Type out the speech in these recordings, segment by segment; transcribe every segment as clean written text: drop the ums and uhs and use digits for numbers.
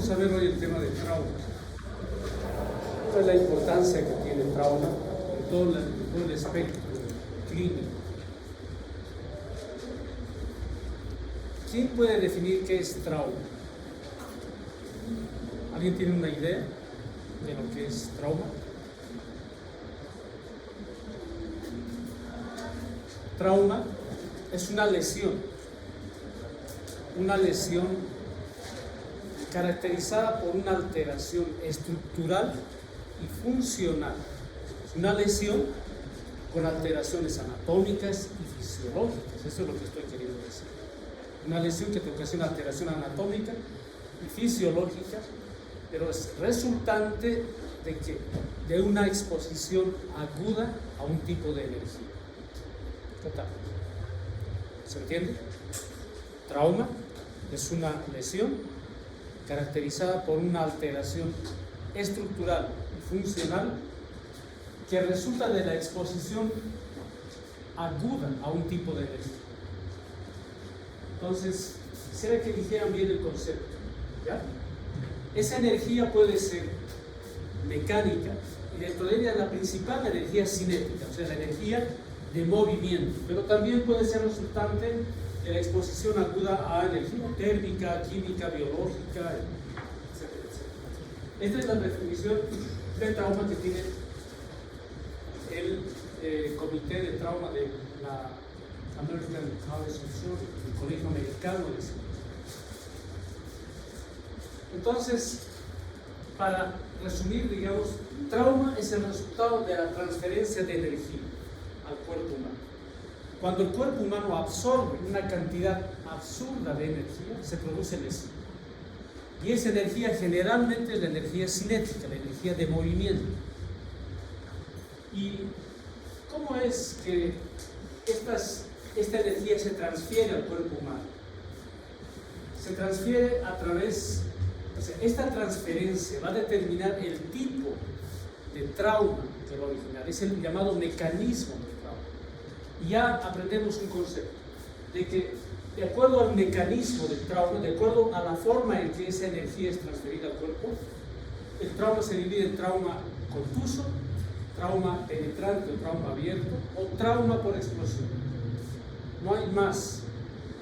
vamos a ver hoy el tema del trauma. ¿Cuál es la importancia que tiene el trauma en todo el espectro clínico? ¿Quién puede definir qué es trauma? ¿Alguien tiene una idea de lo que es trauma? Trauma es una lesión caracterizada por una alteración estructural y funcional. Es una lesión con alteraciones anatómicas y fisiológicas, eso es lo que estoy queriendo decir. Una lesión que te ocasiona alteración anatómica y fisiológica, pero es resultante de una exposición aguda a un tipo de energía. Total. ¿Se entiende? Trauma es una lesión caracterizada por una alteración estructural y funcional que resulta de la exposición aguda a un tipo de energía. Entonces, quisiera que dijeran bien el concepto, ¿ya? Esa energía puede ser mecánica y dentro de ella la principal energía cinética, o sea, la energía de movimiento, pero también puede ser resultante de la exposición aguda a energía térmica, química, biológica, etc. Esta es la definición de trauma que tiene el Comité de Trauma de la American College of Surgeons, el Colegio Americano de Cirugía. Entonces, para resumir, digamos, trauma es el resultado de la transferencia de energía al cuerpo humano. Cuando el cuerpo humano absorbe una cantidad absurda de energía, se produce lesión. Y esa energía generalmente es la energía cinética, la energía de movimiento. ¿Y cómo es que esta energía se transfiere al cuerpo humano? Se transfiere a través, o sea, esta transferencia va a determinar el tipo de trauma que va a originar. Es el llamado mecanismo del trauma. Y ya aprendemos un concepto, de que de acuerdo al mecanismo del trauma, de acuerdo a la forma en que esa energía es transferida al cuerpo, el trauma se divide en trauma contuso, trauma penetrante o trauma abierto, o trauma por explosión. No hay más.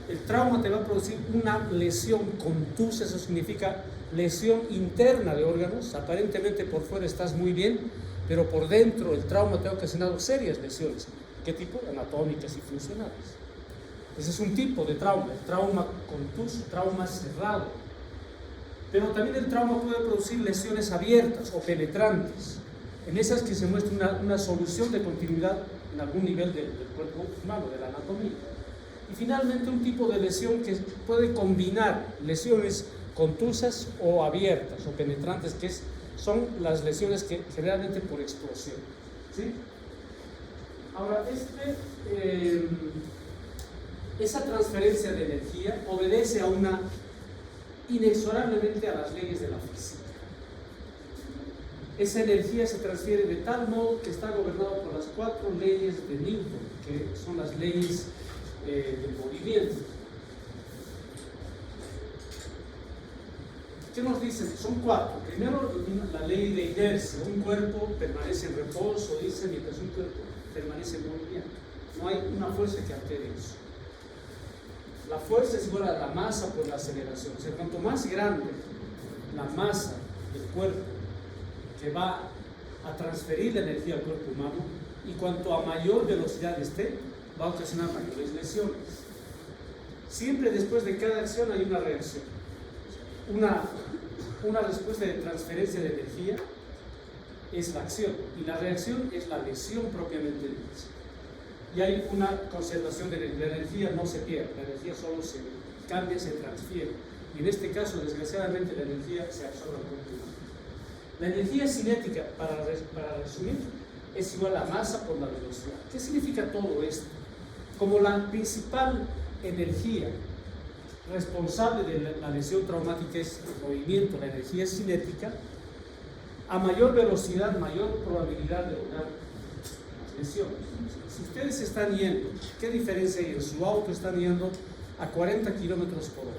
El trauma te va a producir una lesión contusa, eso significa lesión interna de órganos. Aparentemente por fuera estás muy bien, pero por dentro el trauma te ha ocasionado serias lesiones. ¿Qué tipo? Anatómicas y funcionales. Ese es un tipo de trauma, el trauma contuso, trauma cerrado. Pero también el trauma puede producir lesiones abiertas o penetrantes, en esas que se muestra una solución de continuidad en algún nivel del cuerpo humano, de la anatomía. Y finalmente un tipo de lesión que puede combinar lesiones contusas o abiertas o penetrantes, que son las lesiones que generalmente por explosión. ¿Sí? Ahora, esa transferencia de energía obedece inexorablemente a las leyes de la física. Esa energía se transfiere de tal modo que está gobernado por las 4 leyes de Newton, que son las leyes del movimiento. ¿Qué nos dicen? Son 4. Primero, la ley de inercia. Un cuerpo permanece en reposo, dice, mientras un cuerpo permanece en movimiento. No hay una fuerza que altere eso. La fuerza es igual a la masa por la aceleración. O sea, cuanto más grande la masa del cuerpo que va a transferir la energía al cuerpo humano, y cuanto a mayor velocidad esté, va a ocasionar mayores lesiones. Siempre después de cada acción hay una reacción. Una respuesta de transferencia de energía es la acción, y la reacción es la lesión propiamente dicha. Y hay una conservación de la energía, no se pierde, la energía solo se cambia, se transfiere. Y en este caso, desgraciadamente, la energía se absorbe al cuerpo humano. La energía cinética, para resumir, es igual a masa por la velocidad. ¿Qué significa todo esto? Como la principal energía responsable de la lesión traumática es el movimiento, la energía cinética, a mayor velocidad, mayor probabilidad de lograr las lesiones. Si ustedes están yendo, ¿qué diferencia hay? En su auto están yendo a 40 kilómetros por hora.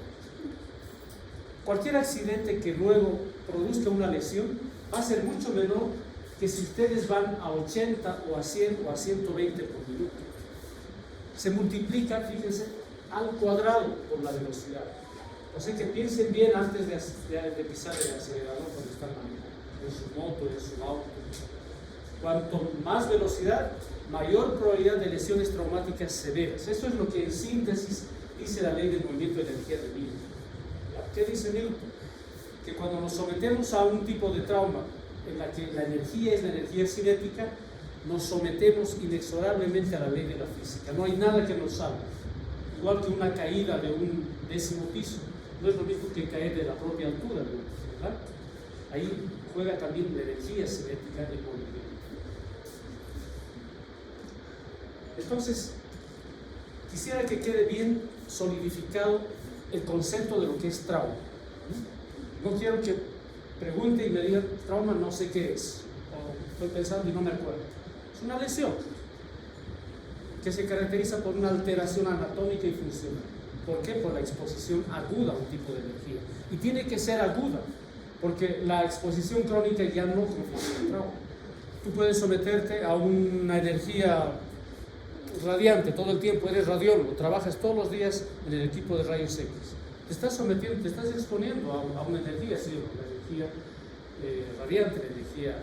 cualquier accidente que luego produzca una lesión va a ser mucho menor que si ustedes van a 80 o a 100 o a 120 por minuto. Se multiplica, fíjense, al cuadrado por la velocidad. O sea que piensen bien antes de pisar el acelerador cuando están manejando, en su moto, en su auto. Cuanto más velocidad, mayor probabilidad de lesiones traumáticas severas. Eso es lo que en síntesis dice la ley del movimiento de energía de Newton. ¿Qué dice Newton? Que cuando nos sometemos a un tipo de trauma en la que la energía es la energía cinética, nos sometemos inexorablemente a la ley de la física. No hay nada que nos salve. Igual que una caída de un 10º piso, no es lo mismo que caer de la propia altura, ¿verdad? Ahí juega también la energía cinética del movimiento. Entonces, quisiera que quede bien solidificado el concepto de lo que es trauma. No quiero que pregunte y me diga, trauma no sé qué es, o estoy pensando y no me acuerdo. Es una lesión que se caracteriza por una alteración anatómica y funcional. ¿Por qué? Por la exposición aguda a un tipo de energía. Y tiene que ser aguda, porque la exposición crónica ya no confiere el trauma. Tú puedes someterte a una energía radiante todo el tiempo, eres radiólogo, trabajas todos los días en el equipo de rayos X. Te estás sometiendo, te estás exponiendo a una energía, sí, la energía radiante, la energía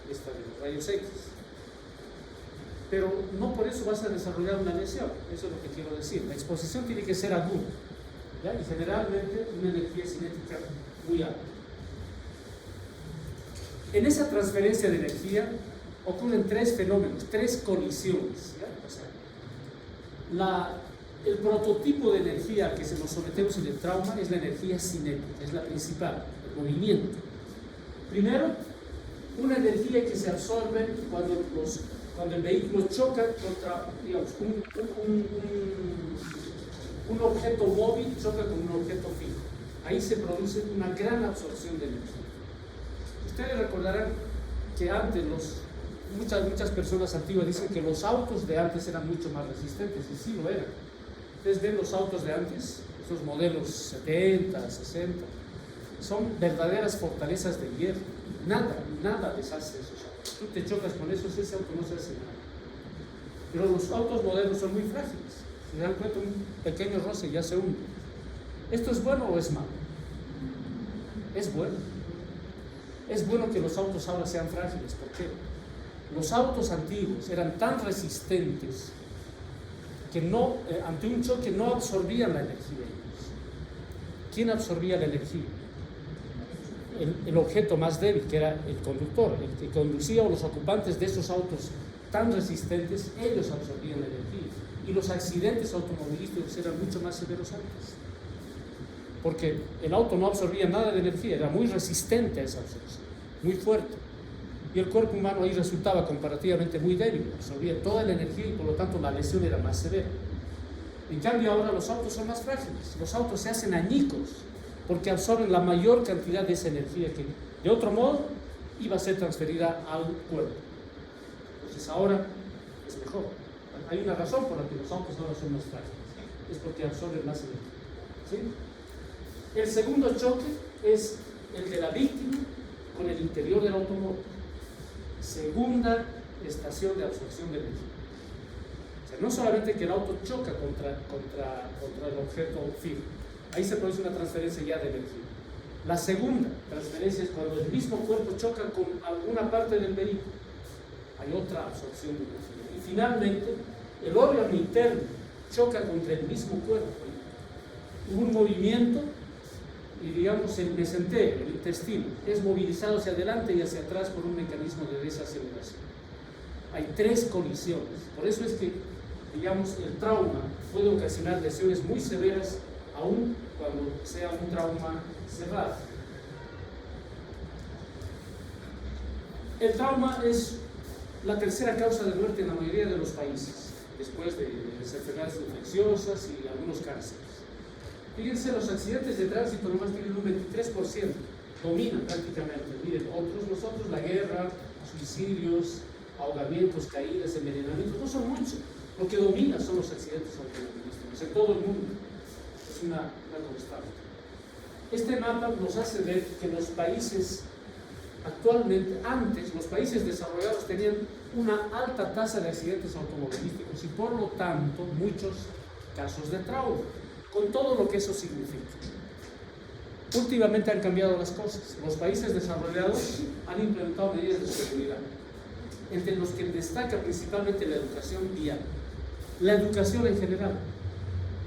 esta de los rayos X. Pero no por eso vas a desarrollar una lesión, eso es lo que quiero decir. La exposición tiene que ser aguda, ¿ya? Y generalmente una energía cinética muy alta. En esa transferencia de energía ocurren tres fenómenos, tres colisiones, ¿ya? O sea, el prototipo de energía al que se nos sometemos en el trauma es la energía cinética, es la principal, el movimiento. Primero, una energía que se absorbe cuando el vehículo choca contra, digamos, un objeto móvil choca con un objeto fijo. Ahí se produce una gran absorción de energía. Ustedes recordarán que antes muchas personas antiguas dicen que los autos de antes eran mucho más resistentes, y sí lo eran. Ustedes ven los autos de antes, esos modelos 70, 60, son verdaderas fortalezas de hierro. Nada les hace esos autos. Tú te chocas con eso, ese auto no se hace nada. Pero los autos modernos son muy frágiles. Si se dan cuenta, un pequeño roce ya se hunde. ¿Esto es bueno o es malo? Es bueno. Es bueno que los autos ahora sean frágiles. ¿Por qué? Los autos antiguos eran tan resistentes que ante un choque no absorbían la energía. ¿Quién absorbía la energía? El objeto más débil, que era el conductor, el que conducía, o los ocupantes de esos autos tan resistentes, ellos absorbían la energía. Y los accidentes automovilísticos eran mucho más severos antes, porque el auto no absorbía nada de energía, era muy resistente a esa absorción, muy fuerte. Y el cuerpo humano ahí resultaba comparativamente muy débil, absorbía toda la energía y por lo tanto la lesión era más severa. En cambio ahora los autos son más frágiles, los autos se hacen añicos porque absorben la mayor cantidad de esa energía que de otro modo iba a ser transferida al cuerpo. Entonces ahora es mejor. Hay una razón por la que los autos ahora son más frágiles, es porque absorben más energía. ¿Sí? El segundo choque es el de la víctima con el interior del automóvil. Segunda estación de absorción de energía. O sea, no solamente que el auto choca contra el objeto fijo, ahí se produce una transferencia ya de energía. La segunda transferencia es cuando el mismo cuerpo choca con alguna parte del vehículo. Hay otra absorción de energía. Y finalmente, el órgano interno choca contra el mismo cuerpo. Hubo un movimiento y, digamos, el mesentero, el intestino, es movilizado hacia adelante y hacia atrás por un mecanismo de desaceleración. Hay tres colisiones. Por eso es que, digamos, el trauma puede ocasionar lesiones muy severas, aun cuando sea un trauma cerrado. El trauma es la tercera causa de muerte en la mayoría de los países, después de las enfermedades infecciosas y algunos cánceres. Fíjense, los accidentes de tránsito nomás tienen un 23%, dominan prácticamente. Miren, nosotros la guerra, suicidios, ahogamientos, caídas, envenenamientos, no son muchos. Lo que domina son los accidentes automovilísticos en todo el mundo. Es una constante. Este mapa nos hace ver que los países actualmente, antes, los países desarrollados tenían una alta tasa de accidentes automovilísticos y por lo tanto muchos casos de trauma, con todo lo que eso significa. Últimamente han cambiado las cosas. Los países desarrollados han implementado medidas de seguridad, entre los que destaca principalmente la educación vial. La educación en general.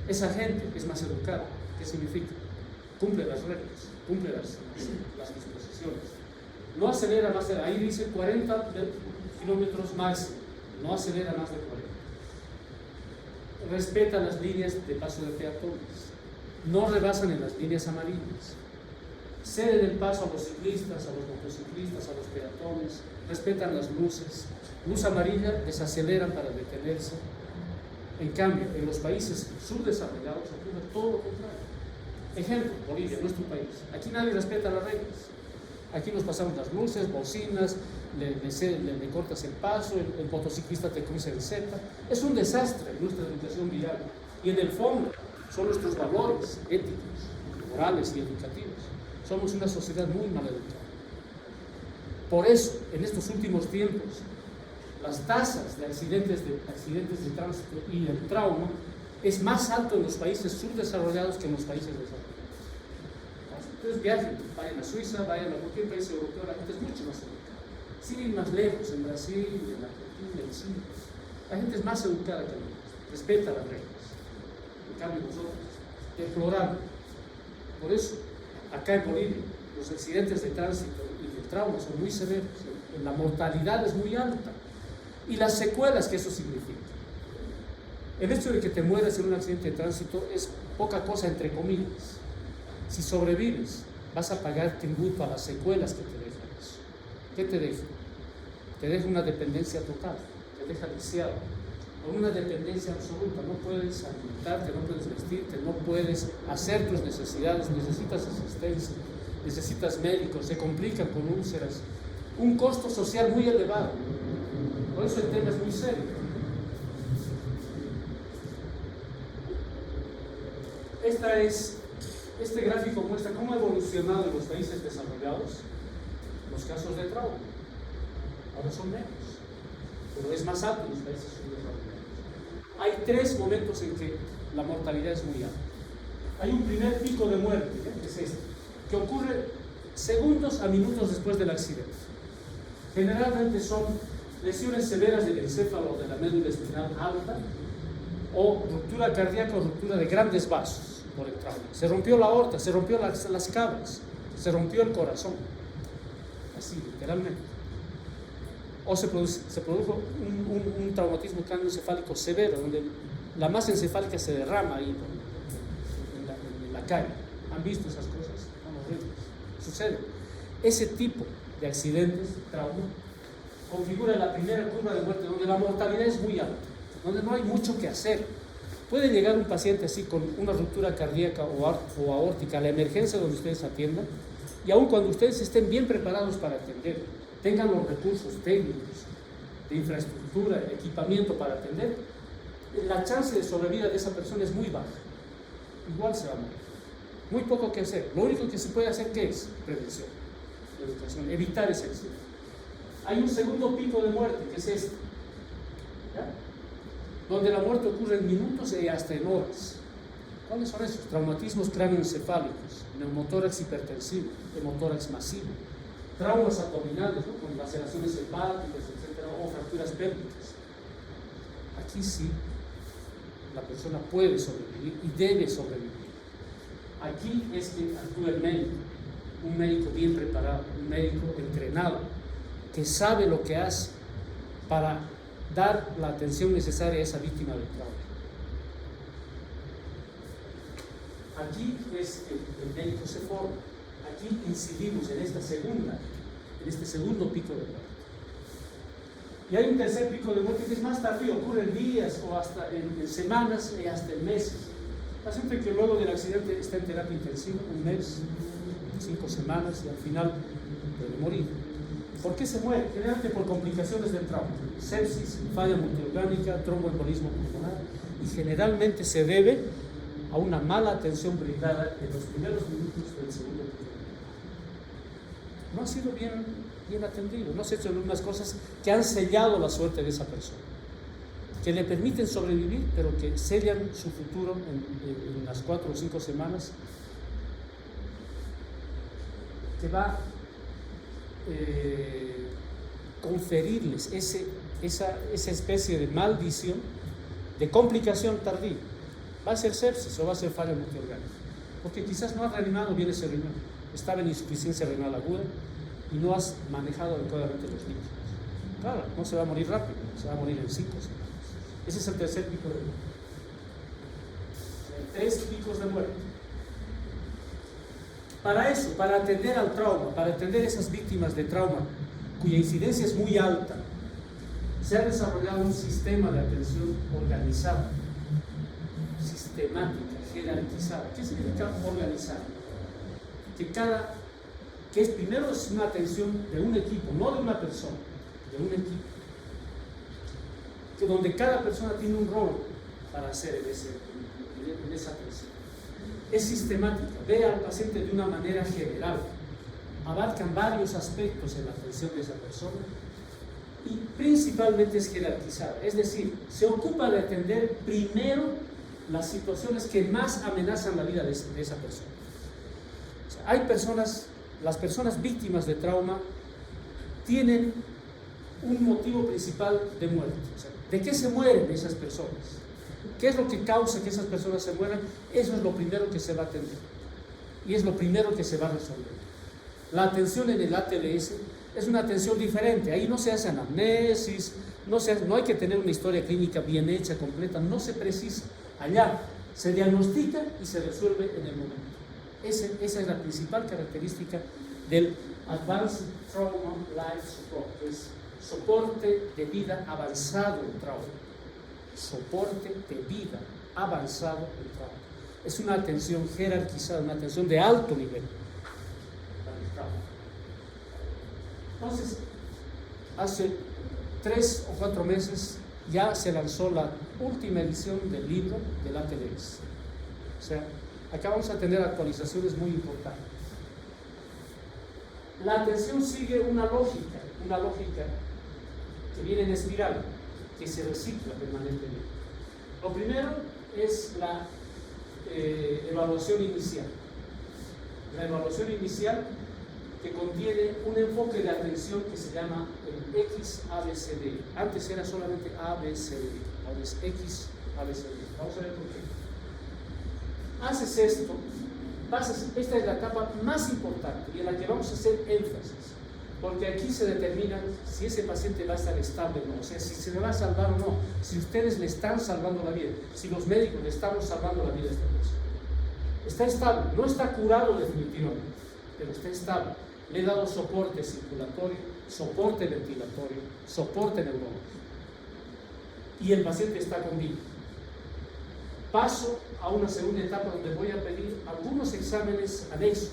Esa gente es más educada. ¿Qué significa? Cumple las reglas, cumple las disposiciones. No acelera más de, ahí dice 40 kilómetros máximo, no acelera más de 40. Respeta las líneas de paso de peatones, no rebasan en las líneas amarillas, ceden el paso a los ciclistas, a los motociclistas, a los peatones, respetan las luces. Luz amarilla, desaceleran para detenerse. En cambio, en los países subdesarrollados ocurre todo lo contrario. Ejemplo, Bolivia, nuestro país. Aquí nadie respeta las reglas. Aquí nos pasamos las luces, bocinas, le cortas el paso, el motociclista te cruza en Z. Es un desastre nuestra educación vial. Y en el fondo son nuestros valores éticos, morales y educativos. Somos una sociedad muy mal educada. Por eso, en estos últimos tiempos, las tasas de accidentes de tránsito y el trauma es más alto en los países subdesarrollados que en los países desarrollados. Entonces viajen, vayan a Suiza, vayan a cualquier país europeo, la gente es mucho más educada. Sin ir más lejos, en Brasil, en Argentina, en Chile, la gente es más educada que nosotros, respeta las reglas. En cambio nosotros deploramos. Por eso, acá en Bolivia, los accidentes de tránsito y de trauma son muy severos, la mortalidad es muy alta y las secuelas que eso significa. El hecho de que te mueras en un accidente de tránsito es poca cosa, entre comillas. Si sobrevives, vas a pagar tributo a las secuelas que te dejan eso. ¿Qué te deja? Te deja una dependencia total, te deja lisiado, con una dependencia absoluta. No puedes alimentarte, no puedes vestirte, no puedes hacer tus necesidades, necesitas asistencia, necesitas médicos, se complican con úlceras. Un costo social muy elevado. Por eso el tema es muy serio. Este gráfico muestra cómo ha evolucionado en los países desarrollados los casos de trauma. Ahora son menos, pero es más alto en los países subdesarrollados. Hay 3 momentos en que la mortalidad es muy alta. Hay un primer pico de muerte, que es este, que ocurre segundos a minutos después del accidente. Generalmente son lesiones severas del encéfalo o de la médula espinal alta, o ruptura cardíaca o ruptura de grandes vasos por el trauma. Se rompió la aorta, se rompió las cabras, se rompió el corazón, así literalmente. O se produjo un traumatismo craneoencefálico severo, donde la masa encefálica se derrama ahí en la calle. ¿Han visto esas cosas? Son horribles. Sucede. Ese tipo de accidentes, trauma, configura la primera curva de muerte, donde la mortalidad es muy alta, donde no hay mucho que hacer. Puede llegar un paciente así con una ruptura cardíaca o aórtica a la emergencia donde ustedes atiendan, y aun cuando ustedes estén bien preparados para atender, tengan los recursos técnicos, de infraestructura, de equipamiento para atender, la chance de sobrevida de esa persona es muy baja. Igual se va a morir. Muy poco que hacer. Lo único que se puede hacer, ¿qué es? Prevención, educación, evitar ese accidente. Hay un segundo pico de muerte, que es este, ¿ya? Donde la muerte ocurre en minutos y hasta en horas. ¿Cuáles son esos? Traumatismos cráneoencefálicos, neumotórax hipertensivo, hemotórax masivo, traumas abdominales, ¿no? Con laceraciones hepáticas, etc., o fracturas pélvicas. Aquí sí, la persona puede sobrevivir y debe sobrevivir. Aquí es que actúa el médico, un médico bien preparado, un médico entrenado, que sabe lo que hace para dar la atención necesaria a esa víctima del trauma. Aquí es que el médico se forma. Aquí incidimos en este segundo pico de muerte. Y hay un tercer pico de muerte que es más tardío, ocurre en días o hasta en semanas y hasta en meses. Paciente que luego del accidente está en terapia intensiva, un mes, 5 semanas, y al final puede morir. ¿Por qué se muere? Generalmente por complicaciones del trauma, sepsis, falla multiorgánica, tromboembolismo pulmonar, y generalmente se debe a una mala atención brindada en los primeros minutos del segundo turno. No ha sido bien atendido, no se han hecho unas cosas que han sellado la suerte de esa persona, que le permiten sobrevivir, pero que sellan su futuro en las 4 o 5 semanas, que va a conferirles esa especie de maldición, de complicación tardía. Va a ser sepsis o va a ser falla multiorgánica, porque quizás no has reanimado bien ese riñón, estaba en insuficiencia renal aguda y no has manejado adecuadamente los líquidos. Claro, no se va a morir rápido, se va a morir en 5 semanas. Ese es el tercer pico de muerte. Hay 3 picos de muerte. Para eso, para atender al trauma, para atender esas víctimas de trauma cuya incidencia es muy alta, se ha desarrollado un sistema de atención organizado, sistemática, jerarquizada. ¿Qué significa organizada? Que es primero es una atención de un equipo, no de una persona, de un equipo, donde cada persona tiene un rol para hacer en esa atención. Es sistemática, ve al paciente de una manera general, abarcan varios aspectos en la atención de esa persona y principalmente es jerarquizada, es decir, se ocupa de atender primero las situaciones que más amenazan la vida de esa persona. O sea, hay personas, las personas víctimas de trauma tienen un motivo principal de muerte. O sea, ¿de qué se mueren esas personas? ¿Qué es lo que causa que esas personas se mueran? Eso es lo primero que se va a atender y es lo primero que se va a resolver. La atención en el ATLS es una atención diferente. Ahí no se hace anamnesis, no hay que tener una historia clínica bien hecha, completa, no se precisa. Allá se diagnostica y se resuelve en el momento. Esa es la principal característica del Advanced Trauma Life Support, que es soporte de vida avanzado en trauma. Soporte de vida avanzado en trauma. Es una atención jerarquizada, una atención de alto nivel. Entonces, hace 3 o 4 meses ya se lanzó la última edición del libro del ATLS. O sea, acá vamos a tener actualizaciones muy importantes. La atención sigue una lógica que viene en espiral, que se recicla permanentemente. Lo primero es la evaluación inicial. La evaluación inicial que contiene un enfoque de atención que se llama el XABCD. Antes era solamente ABCD, ahora es XABCD. Vamos a ver por qué. Haces esto, esta es la etapa más importante y en la que vamos a hacer énfasis, porque aquí se determina si ese paciente va a estar estable o no, o sea, si se le va a salvar o no, si ustedes le están salvando la vida, si los médicos le estamos salvando la vida a esta persona. Está estable, no está curado definitivamente, pero está estable. Le he dado soporte circulatorio, soporte ventilatorio, soporte neurológico. Y el paciente está conmigo. Paso a una segunda etapa donde voy a pedir algunos exámenes anexos.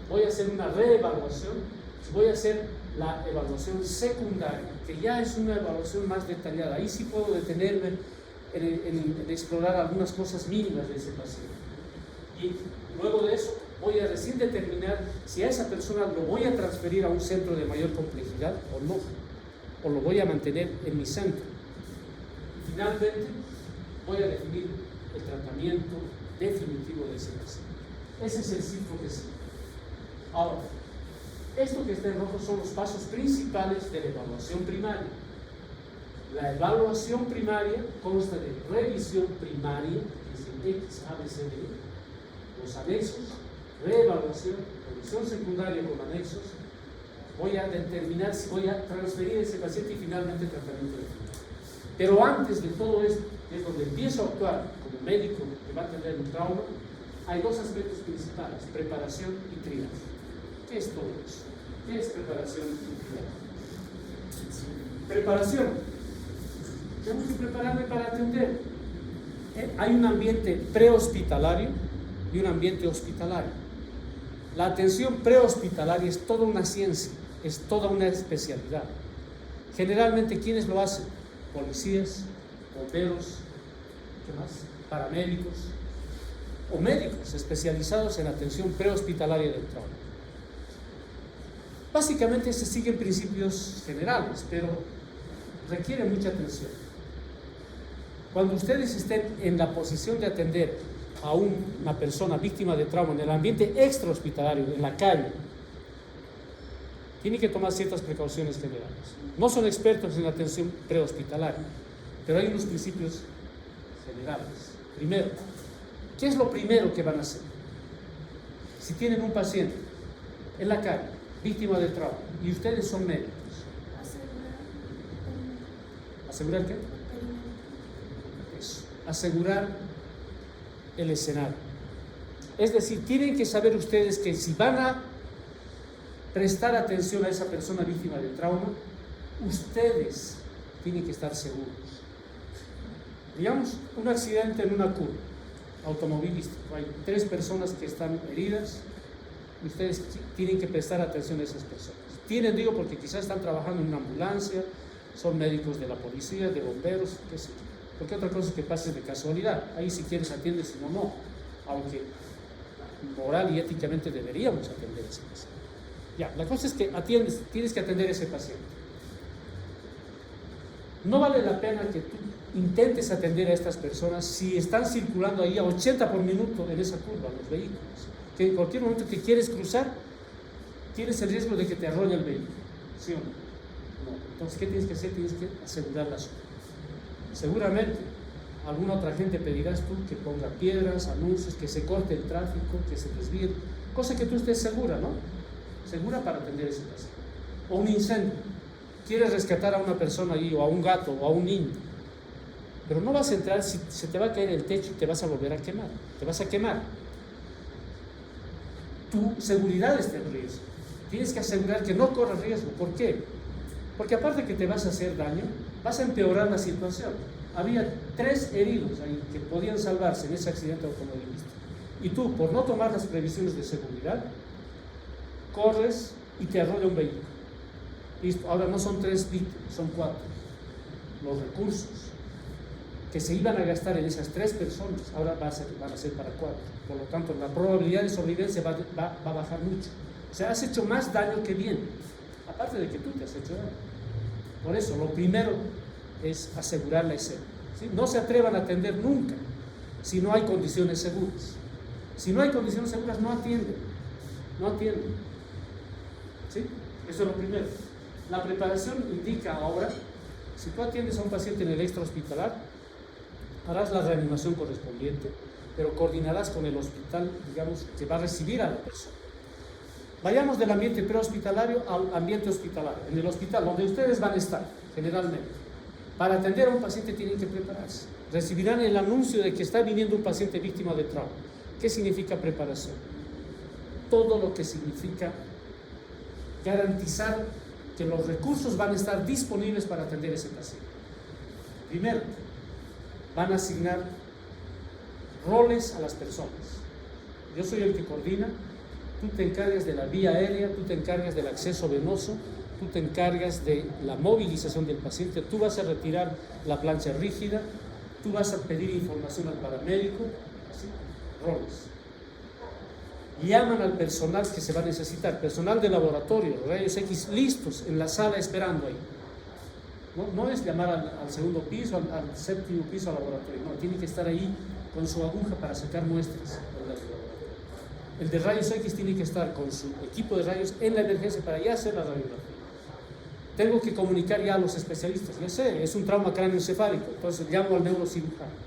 Voy a hacer una reevaluación, voy a hacer la evaluación secundaria, que ya es una evaluación más detallada. Ahí sí puedo detenerme en explorar algunas cosas mínimas de ese paciente. Y luego de eso voy a recién determinar si a esa persona lo voy a transferir a un centro de mayor complejidad o no, o lo voy a mantener en mi centro. Finalmente, voy a definir el tratamiento definitivo de ese paciente. Ese es el ciclo que sigue. Ahora, esto que está en rojo son los pasos principales de la evaluación primaria. La evaluación primaria consta de revisión primaria, que es el XABCD, los anexos, reevaluación, revisión secundaria con anexos. Voy a determinar si voy a transferir a ese paciente y finalmente el tratamiento definitivo. Pero antes de todo esto, que es donde empiezo a actuar como médico que va a atender un trauma, hay 2 aspectos principales: preparación y triaje. ¿Qué es todo eso? ¿Qué es preparación y triaje? Preparación. Tengo que prepararme para atender. Hay un ambiente prehospitalario y un ambiente hospitalario. La atención prehospitalaria es toda una ciencia, es toda una especialidad. Generalmente, ¿quiénes lo hacen? Policías, bomberos, ¿qué más? Paramédicos, o médicos especializados en atención prehospitalaria del trauma. Básicamente se siguen principios generales, pero requiere mucha atención. Cuando ustedes estén en la posición de atender a una persona víctima de trauma en el ambiente extrahospitalario, en la calle, tienen que tomar ciertas precauciones generales. No son expertos en atención prehospitalaria, pero hay unos principios generales. Primero, ¿qué es lo primero que van a hacer? Si tienen un paciente en la calle, víctima de trauma, y ustedes son médicos. ¿Asegurar qué? Eso, asegurar el escenario. Es decir, tienen que saber ustedes que si van a prestar atención a esa persona víctima de trauma, ustedes tienen que estar seguros. Digamos, un accidente en una curva automovilística, hay 3 personas que están heridas, ustedes tienen que prestar atención a esas personas. Tienen, digo, porque quizás están trabajando en una ambulancia, son médicos de la policía, de bomberos, qué sé yo. Porque otra cosa es que pase de casualidad, ahí si quieres atiendes, si no, no. Aunque moral y éticamente deberíamos atender a ese paciente. Ya, la cosa es que tienes que atender a ese paciente. No vale la pena que tú intentes atender a estas personas si están circulando ahí a 80 por minuto en esa curva, los vehículos. Que en cualquier momento que quieres cruzar, tienes el riesgo de que te arrolle el vehículo. ¿Sí o no? No. Entonces, ¿qué tienes que hacer? Tienes que asegurar la zona. Seguramente, alguna otra gente pedirás tú que ponga piedras, anuncios, que se corte el tráfico, que se desvíe, cosa que tú estés segura, ¿no? Segura para atender ese paciente. O un incendio. Quieres rescatar a una persona ahí, o a un gato, o a un niño. Pero no vas a entrar si se te va a caer el techo y te vas a volver a quemar. Te vas a quemar. Tu seguridad está en riesgo. Tienes que asegurar que no corras riesgo. ¿Por qué? Porque aparte que te vas a hacer daño, vas a empeorar la situación. Había 3 heridos ahí que podían salvarse en ese accidente automovilístico. Y tú, por no tomar las previsiones de seguridad, corres y te arrolla un vehículo. Listo. Ahora no son 3 víctimas, son 4. Los recursos que se iban a gastar en esas 3 personas, ahora van a ser para 4. Por lo tanto, la probabilidad de sobrevivencia va a bajar mucho. O sea, has hecho más daño que bien, aparte de que tú te has hecho daño. Por eso, lo primero es asegurar la escena. ¿Sí? No se atrevan a atender nunca si no hay condiciones seguras. Si no hay condiciones seguras, no atienden. No atienden. ¿Sí? Eso es lo primero. La preparación indica ahora, si tú atiendes a un paciente en el extrahospitalar, harás la reanimación correspondiente, pero coordinarás con el hospital, digamos, que va a recibir a la persona. Vayamos del ambiente prehospitalario al ambiente hospitalario. En el hospital, donde ustedes van a estar, generalmente, para atender a un paciente tienen que prepararse. Recibirán el anuncio de que está viniendo un paciente víctima de trauma. ¿Qué significa preparación? Todo lo que significa garantizar que los recursos van a estar disponibles para atender a ese paciente. Primero, van a asignar roles a las personas. Yo soy el que coordina, tú te encargas de la vía aérea, tú te encargas del acceso venoso, tú te encargas de la movilización del paciente, tú vas a retirar la plancha rígida, tú vas a pedir información al paramédico, ¿sí? Roles. Llaman al personal que se va a necesitar, personal de laboratorio, rayos X listos en la sala esperando ahí. No es llamar al segundo piso, al séptimo piso al laboratorio, no, tiene que estar ahí con su aguja para sacar muestras. El de rayos X tiene que estar con su equipo de rayos en la emergencia para ya hacer la radiografía. Tengo que comunicar ya a los especialistas, ya sé, es un trauma cráneoencefálico, entonces llamo al neurocirujano.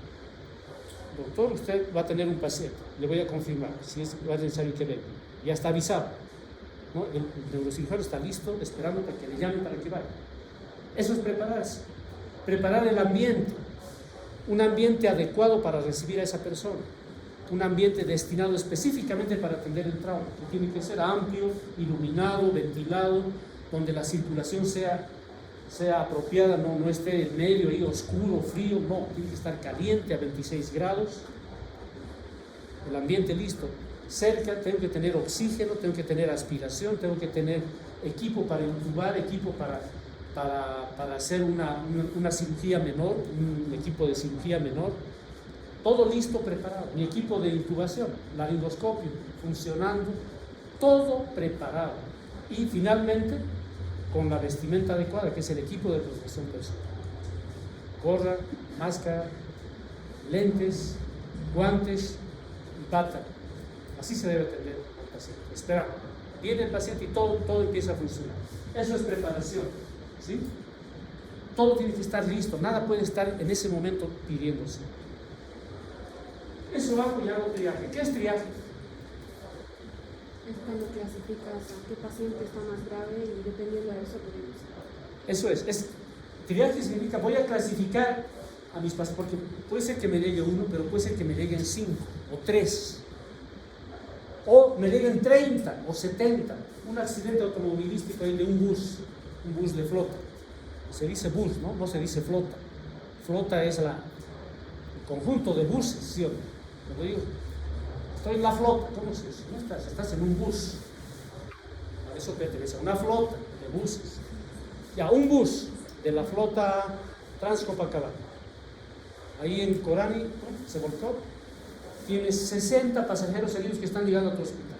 Doctor, usted va a tener un paciente, le voy a confirmar si es necesario que venga. Ya está avisado, ¿no? El neurocirujano está listo, esperando para que le llamen para que vaya. Eso es prepararse, preparar el ambiente, un ambiente adecuado para recibir a esa persona, un ambiente destinado específicamente para atender el trauma, que tiene que ser amplio, iluminado, ventilado, donde la circulación sea apropiada, no esté en medio ahí oscuro, frío, no, tiene que estar caliente a 26 grados, el ambiente listo. Cerca tengo que tener oxígeno, tengo que tener aspiración, tengo que tener equipo para intubar, equipo para hacer una cirugía menor, un equipo de cirugía menor. todo listo, preparado. Mi equipo de intubación, laringoscopio, funcionando, todo preparado. Y finalmente, con la vestimenta adecuada, que es el equipo de protección personal. Gorra, máscara, lentes, guantes y bata. Así se debe atender al paciente. Espera, viene el paciente y todo empieza a funcionar. Eso es preparación, ¿sí? Todo tiene que estar listo, nada puede estar en ese momento pidiéndose. Eso hago y hago triaje. ¿Qué es triaje? Es cuando clasificas a qué paciente está más grave y dependiendo de eso podemos. Eso es triaje significa voy a clasificar a mis pacientes, porque puede ser que me llegue uno, pero puede ser que me lleguen 5 o 3, o me lleguen 30 o 70. Un accidente automovilístico de un bus de flota. Se dice bus, ¿no? No se dice flota. Flota es el conjunto de buses, ¿sí o no? Como digo, estoy en la flota. ¿Cómo se dice? No estás, estás en un bus. A eso pertenece a una flota de buses. Ya, un bus de la flota Transcopacabana. Ahí en Corani se volcó. Tiene 60 pasajeros heridos que están llegando a tu hospital.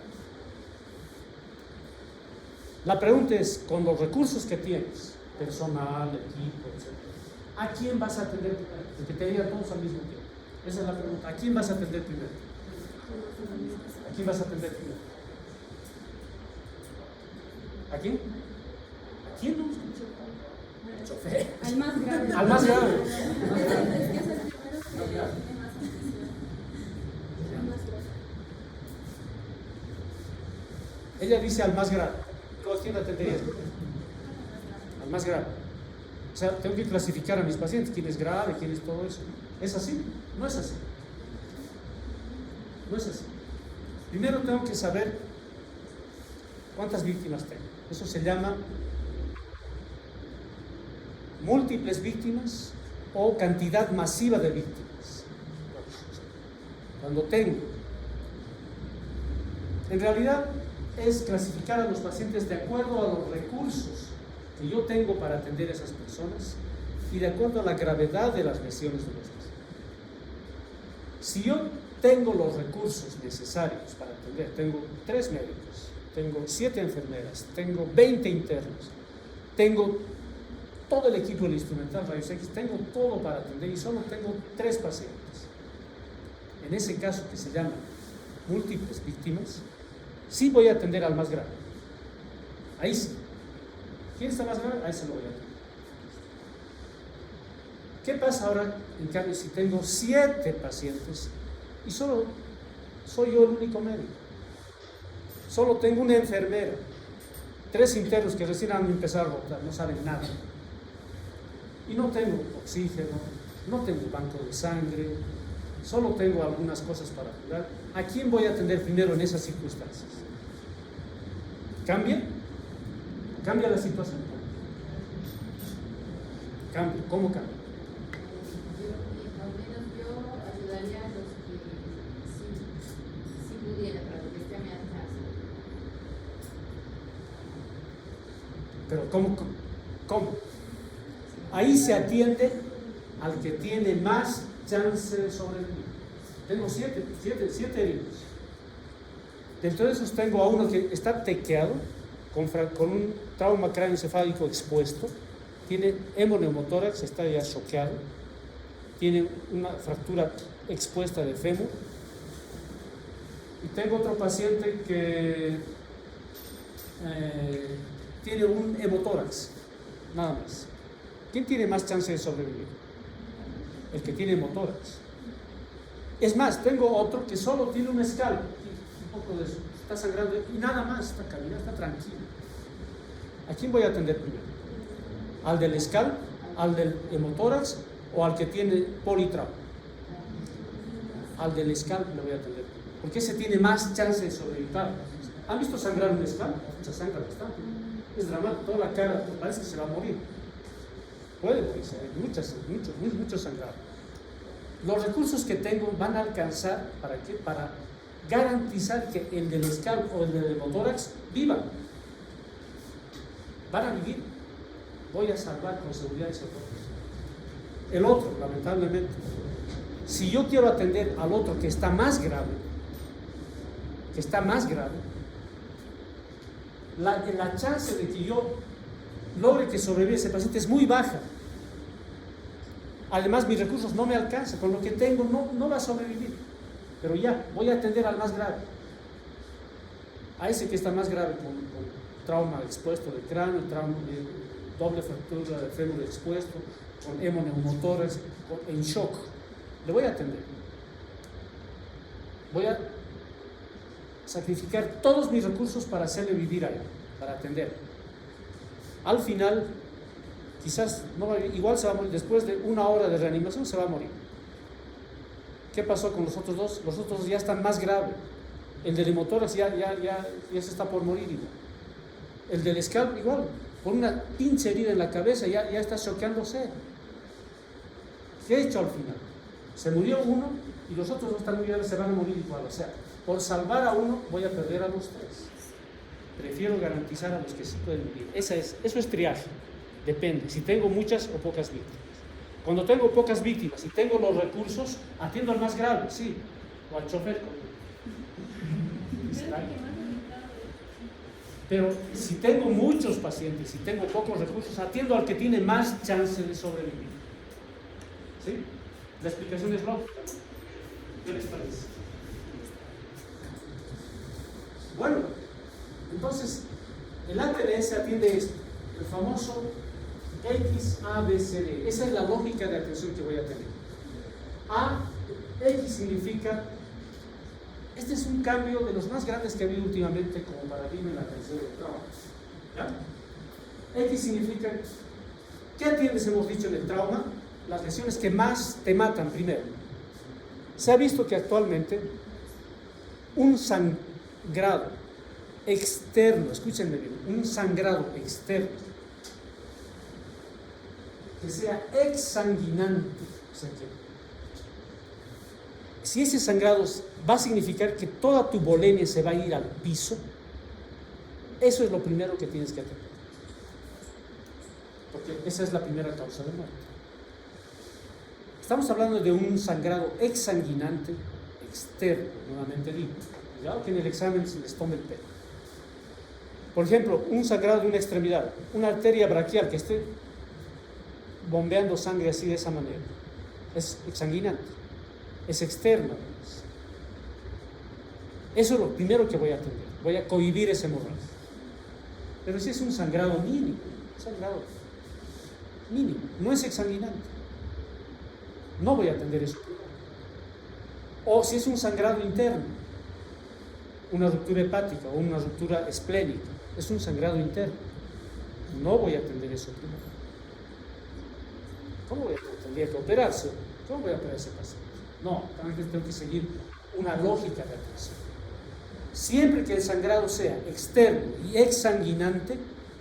La pregunta es, con los recursos que tienes, personal, equipo, etc., ¿a quién vas a atender primero? Porque te digan todos al mismo tiempo. Esa es la pregunta. ¿A quién vas a atender primero? ¿A quién vas a atender primero? ¿A quién? ¿A quién no? El chofer. Al más grave. Al más grave. Ella dice al más grave. ¿A quién atenderías? Al más grave. O sea, tengo que clasificar a mis pacientes, quién es grave, quién es todo eso. ¿Es así? No es así. No es así. Primero tengo que saber cuántas víctimas tengo. Eso se llama múltiples víctimas o cantidad masiva de víctimas. Cuando tengo, en realidad es clasificar a los pacientes de acuerdo a los recursos que yo tengo para atender a esas personas y de acuerdo a la gravedad de las lesiones de los pacientes. Si yo tengo los recursos necesarios para atender, tengo 3 médicos, tengo 7 enfermeras, tengo 20 internos, tengo todo el equipo del instrumental rayos X, tengo todo para atender y solo tengo 3 pacientes. En ese caso, que se llama múltiples víctimas, sí voy a atender al más grave. Ahí sí. ¿Quién está más grave? Ahí se lo voy a atender. ¿Qué pasa ahora, en cambio, si tengo 7 pacientes y solo soy yo el único médico? Solo tengo una enfermera, 3 internos que recién han empezado a rotar, no saben nada. Y no tengo oxígeno, no tengo banco de sangre, solo tengo algunas cosas para curar. ¿A quién voy a atender primero en esas circunstancias? ¿Cambia? ¿Cambia la situación? ¿Cambia? ¿Cómo cambia? Al menos yo ayudaría a los que sí pudiera, para lo que esté a mi alcance. Pero ¿cómo? Ahí se atiende al que tiene más chance de sobrevivir. Tengo 7 heridos. Dentro de esos tengo a uno que está tequeado, con un trauma cráneoencefálico expuesto, tiene hemoneumotórax, está ya choqueado, tiene una fractura expuesta de fémur. Y tengo otro paciente que tiene un hemotórax, nada más. ¿Quién tiene más chance de sobrevivir? El que tiene hemotórax. Es más, tengo otro que solo tiene un escalpo, un poco de eso, está sangrando y nada más, está caminando, está tranquilo. ¿A quién voy a atender primero? ¿Al del escalpo, al del hemotórax o al que tiene politrauma? Al del escalpo le voy a atender primero, porque ese tiene más chance de sobrevivir. ¿Han visto sangrar un escalpo? Mucha sangre bastante. Es dramático, toda la cara, parece que se va a morir. Puede ser, mucho sangrado. Los recursos que tengo van a alcanzar, ¿para qué? Para garantizar que el del escalpo o el del hemotórax vivan. Van a vivir. Voy a salvar con seguridad ese otro. El otro, lamentablemente, Si yo quiero atender al otro que está más grave, la chance de que yo logre que sobreviva ese paciente es muy baja. Además, mis recursos no me alcanzan, con lo que tengo no va a sobrevivir. Pero ya, voy a atender al más grave. A ese que está más grave con trauma expuesto del cráneo, trauma de doble fractura del fémur expuesto, con hemoneumotórax, en shock. Le voy a atender. Voy a sacrificar todos mis recursos para hacerle vivir a él, para atender. Al final, quizás no va a vivir, igual se va a morir. Después de 1 hora de reanimación se va a morir. ¿Qué pasó con los otros dos? Los otros dos ya están más graves. El del hemotórax ya se está por morir igual. El del scalp igual, con una pinche herida en la cabeza ya está choqueándose. ¿Qué ha hecho al final? Se murió uno y los otros dos están muy graves, se van a morir igual. O sea, por salvar a uno voy a perder a los 3. Prefiero garantizar a los que sí pueden vivir. Eso es triaje. Depende, si tengo muchas o pocas víctimas. Cuando tengo pocas víctimas y tengo los recursos, atiendo al más grave, sí, o al chofer. Pero si tengo muchos pacientes, si tengo pocos recursos, atiendo al que tiene más chance de sobrevivir. ¿Sí? La explicación es lógica. ¿Qué les parece? Bueno, entonces, el ATLS atiende esto, el famoso XABCD. Esa es la lógica de atención que voy a tener. X significa, este es un cambio de los más grandes que ha habido últimamente como paradigma en la atención del trauma. ¿Ya? X significa, ¿qué atiendes? Hemos dicho en el trauma, las lesiones que más te matan primero. Se ha visto que actualmente un sangrado externo, escúchenme bien, un sangrado externo que sea exsanguinante, o sea que si ese sangrado va a significar que toda tu volemia se va a ir al piso, eso es lo primero que tienes que atender, porque esa es la primera causa de muerte. Estamos hablando de un sangrado exsanguinante externo, nuevamente digo, cuidado que en el examen se les tome el pelo. Por ejemplo, un sangrado de una extremidad, una arteria braquial que esté bombeando sangre así de esa manera, es exsanguinante, es externo. Eso es lo primero que voy a atender, voy a cohibir ese hemorragia. Pero si es un sangrado mínimo, no es exsanguinante, no voy a atender eso. O si es un sangrado interno, una ruptura hepática o una ruptura esplénica, es un sangrado interno, no voy a atender eso primero. ¿Cómo voy a atender? Tendría que operarse. ¿Cómo voy a operar a ese paciente? No, también tengo que seguir una lógica de atención. Siempre que el sangrado sea externo y exsanguinante,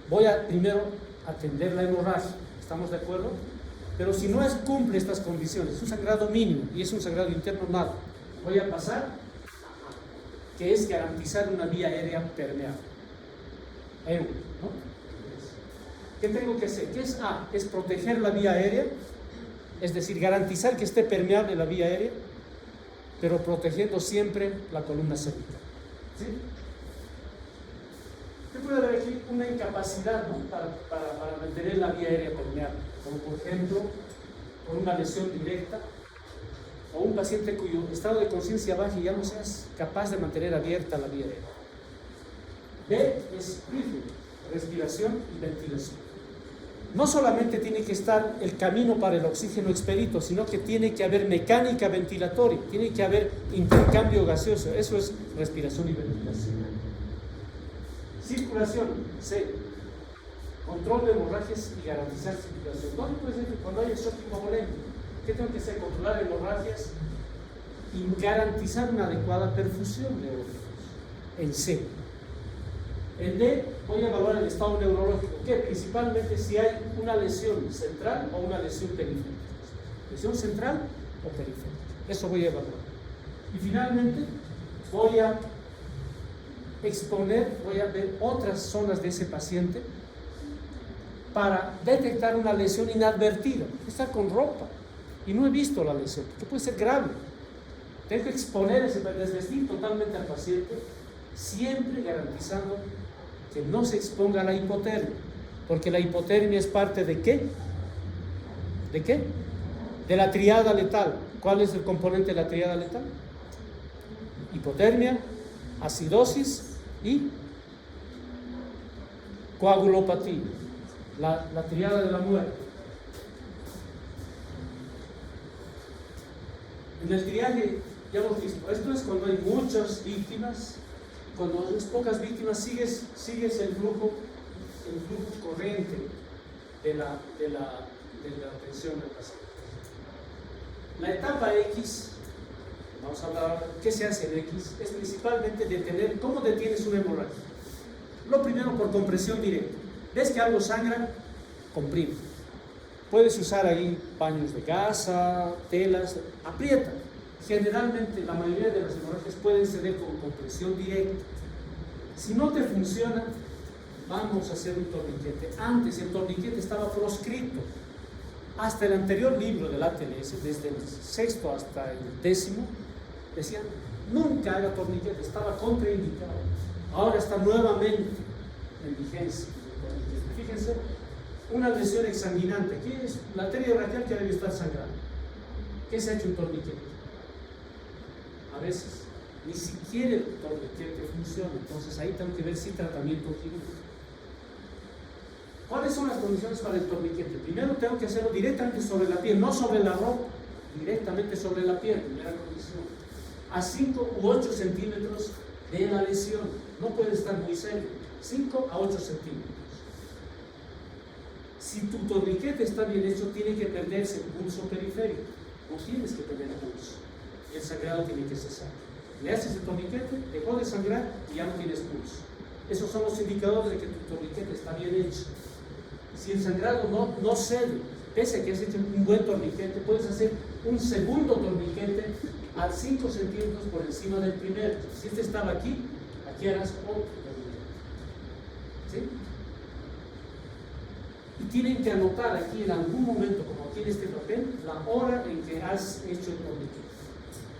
voy a primero atender la hemorragia. ¿Estamos de acuerdo? Pero si no cumple estas condiciones, es un sangrado mínimo y es un sangrado interno, nada. Voy a pasar, que es garantizar una vía aérea permeable. ¿No? ¿Qué tengo que hacer? ¿Qué es A? Es proteger la vía aérea, es decir, garantizar que esté permeable la vía aérea, pero protegiendo siempre la columna cervical. ¿Sí? ¿Qué puede haber aquí? Una incapacidad, ¿no? para mantener la vía aérea permeable, como por ejemplo, por una lesión directa, o un paciente cuyo estado de conciencia baja y ya no seas capaz de mantener abierta la vía aérea. B es respiración y ventilación. No solamente tiene que estar el camino para el oxígeno expedito, sino que tiene que haber mecánica ventilatoria, tiene que haber intercambio gaseoso. Eso es respiración y ventilación. Circulación, C. Control de hemorragias y garantizar circulación. ¿Dónde puede ser que cuando hay shock hipovolémico? ¿Qué tengo que hacer? Controlar hemorragias y garantizar una adecuada perfusión de órganos. En C. En D voy a evaluar el estado neurológico, que principalmente si hay una lesión central o una lesión periférica. Lesión central o periférica. Eso voy a evaluar. Y finalmente voy a exponer, voy a ver otras zonas de ese paciente para detectar una lesión inadvertida. Está con ropa. y no he visto la lesión, porque puede ser grave. Tengo que exponer ese desvestir totalmente al paciente, siempre garantizando que no se exponga a la hipotermia, porque la hipotermia es parte ¿de qué? ¿De qué? De la triada letal. ¿Cuál es el componente de la triada letal? Hipotermia, acidosis y coagulopatía, la triada de la muerte. En el triaje ya hemos visto, esto es cuando hay muchas víctimas. Cuando hay pocas víctimas sigues el flujo corriente de la atención al paciente. La etapa X, vamos a hablar ahora, ¿qué se hace en X? Es principalmente detener, ¿cómo detienes una hemorragia? Lo primero, por compresión directa. ¿Ves que algo sangra? Comprime. Puedes usar ahí paños de gasa, telas, aprieta. Generalmente la mayoría de las hemorragias pueden ceder con compresión directa. Si no te funciona, vamos a hacer un torniquete. Antes el torniquete estaba proscrito. Hasta el anterior libro del ATLS, desde el 6º hasta el 10º, decían, nunca haga torniquete, estaba contraindicado. Ahora está nuevamente en vigencia. Fíjense, una lesión exsanguinante. ¿Qué es? La arteria braquial que debe estar sangrando. ¿Qué se ha hecho un torniquete? A veces, ni siquiera el torniquete funciona. Entonces ahí tengo que ver si tratamiento quirúrgico. ¿Cuáles son las condiciones para el torniquete? Primero tengo que hacerlo directamente sobre la piel, no sobre la ropa, directamente sobre la piel, primera condición. A 5 u 8 centímetros de la lesión. No puede estar muy serio. 5 a 8 centímetros. Si tu torniquete está bien hecho, tiene que perderse el pulso periférico. No tienes que perder el pulso. El sangrado tiene que cesar. Le haces el torniquete, dejó de sangrar y ya no tienes pulso. Esos son los indicadores de que tu torniquete está bien hecho. Si el sangrado no cede, pese a que has hecho un buen torniquete, puedes hacer un segundo torniquete a 5 centímetros por encima del primero. Si este estaba aquí, aquí harás otro torniquete. ¿Sí? Y tienen que anotar aquí en algún momento, como aquí en este papel, la hora en que has hecho el torniquete.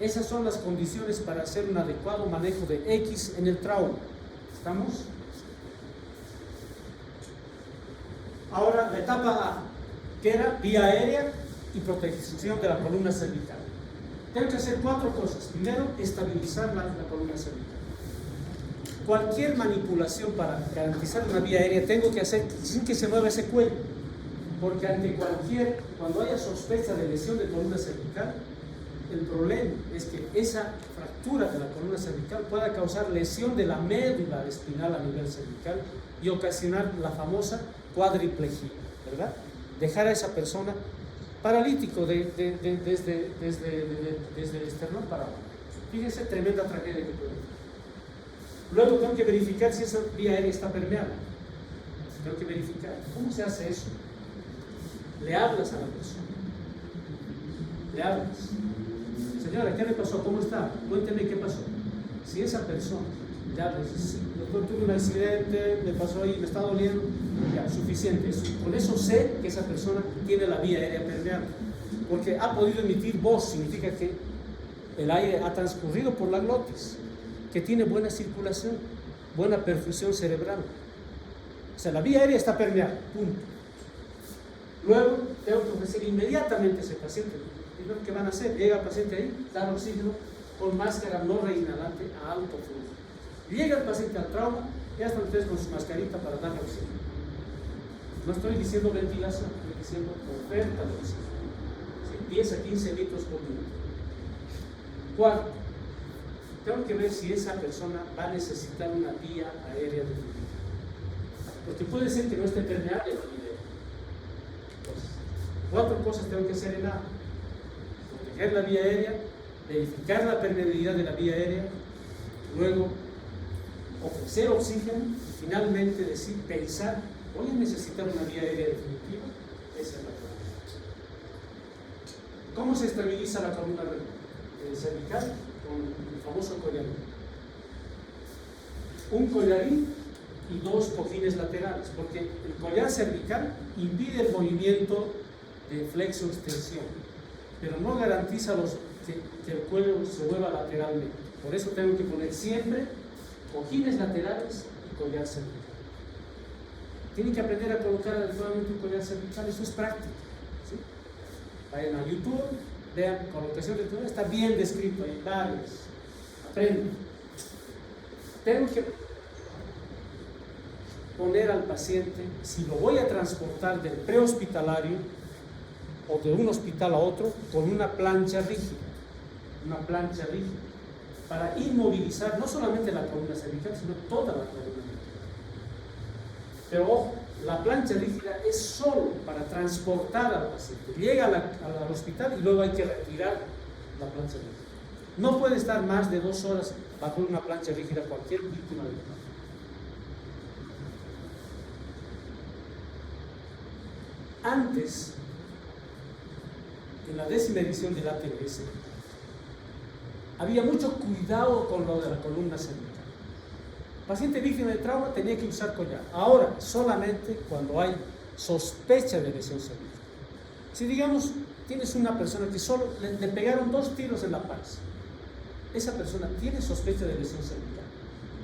Esas son las condiciones para hacer un adecuado manejo de X en el trauma. ¿Estamos? Ahora la etapa A, que era vía aérea y protección de la columna cervical. Tengo que hacer 4 cosas. Primero, estabilizar la columna cervical. Cualquier manipulación para garantizar una vía aérea tengo que hacer sin que se mueva ese cuello, porque cuando haya sospecha de lesión de columna cervical, el problema es que esa fractura de la columna cervical pueda causar lesión de la médula espinal a nivel cervical y ocasionar la famosa cuadriplejía, ¿verdad? Dejar a esa persona paralítico desde el esternón para abajo. Fíjense, tremenda tragedia que puede haber. Luego tengo que verificar si esa vía aérea está permeable. Tengo que verificar. ¿Cómo se hace eso? Le hablas a la persona. Le hablas. Señora, ¿qué le pasó? ¿Cómo está? Cuénteme qué pasó. Si esa persona ya le dice, doctor, tuve un accidente, me pasó ahí, me está doliendo, ya, suficiente. Con eso sé que esa persona tiene la vía aérea permeable. Porque ha podido emitir voz, significa que el aire ha transcurrido por la glotis, que tiene buena circulación, buena perfusión cerebral. O sea, la vía aérea está permeable, punto. Luego tengo que ofrecer inmediatamente a ese paciente. Primero, ¿qué van a hacer? Llega el paciente ahí, dar oxígeno con máscara no reinhalante a alto flujo. Llega el paciente al trauma, ya están ustedes con su mascarita para darle oxígeno. No estoy diciendo ventilación, estoy diciendo oferta de oxígeno. ¿Sí? 10 a 15 litros por minuto. Cuarto, tengo que ver si esa persona va a necesitar una vía aérea definitiva. Porque puede ser que no esté permeable la vía aérea. Entonces, 4 cosas tengo que hacer en A: proteger la vía aérea, verificar la permeabilidad de la vía aérea, luego ofrecer oxígeno y finalmente pensar, voy a necesitar una vía aérea definitiva. Esa es la pregunta. ¿Cómo se estabiliza la columna cervical? Con el famoso collarín. Un collarín y 2 cojines laterales, porque el collar cervical impide el movimiento de flexo-extensión. pero no garantiza que el cuello se vuelva lateralmente. Por eso tengo que poner siempre cojines laterales y collar cervical. Tienen que aprender a colocar adecuadamente un collar cervical, eso es práctico, ¿sí? Vayan a YouTube, vean colocación de todo, está bien descrito ahí, varios, aprenden. Tengo que poner al paciente, si lo voy a transportar del prehospitalario o de un hospital a otro, con una plancha rígida, para inmovilizar no solamente la columna cervical, sino toda la columna. Pero ojo, la plancha rígida es solo para transportar al paciente. Llega al hospital y luego hay que retirar la plancha rígida. No puede estar más de 2 horas bajo una plancha rígida cualquier víctima de infarto. Antes, en la 10ª edición del ATLS, había mucho cuidado con lo de la columna cervical. Paciente víctima de trauma tenía que usar collar. Ahora, solamente cuando hay sospecha de lesión cervical. Si digamos, tienes una persona que solo le pegaron 2 tiros en la panza, esa persona tiene sospecha de lesión cervical.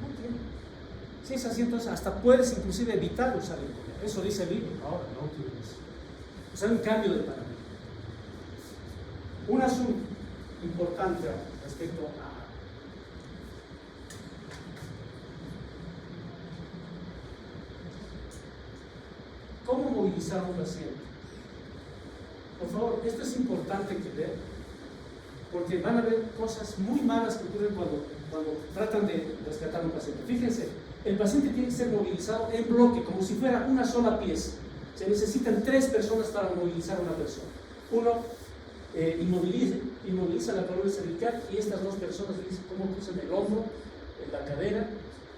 No tiene. Si es así, entonces hasta puedes inclusive evitar usar el collar. Eso dice el libro. Ahora no tiene eso. O sea, un cambio de parámetro. Un asunto importante respecto a cómo movilizar a un paciente. Por favor, esto es importante que vean, porque van a ver cosas muy malas que ocurren cuando tratan de rescatar a un paciente. Fíjense, el paciente tiene que ser movilizado en bloque, como si fuera una sola pieza. Se necesitan 3 personas para movilizar a una persona. Uno inmoviliza la columna cervical y estas 2 personas dicen cómo cruzan el hombro, la cadera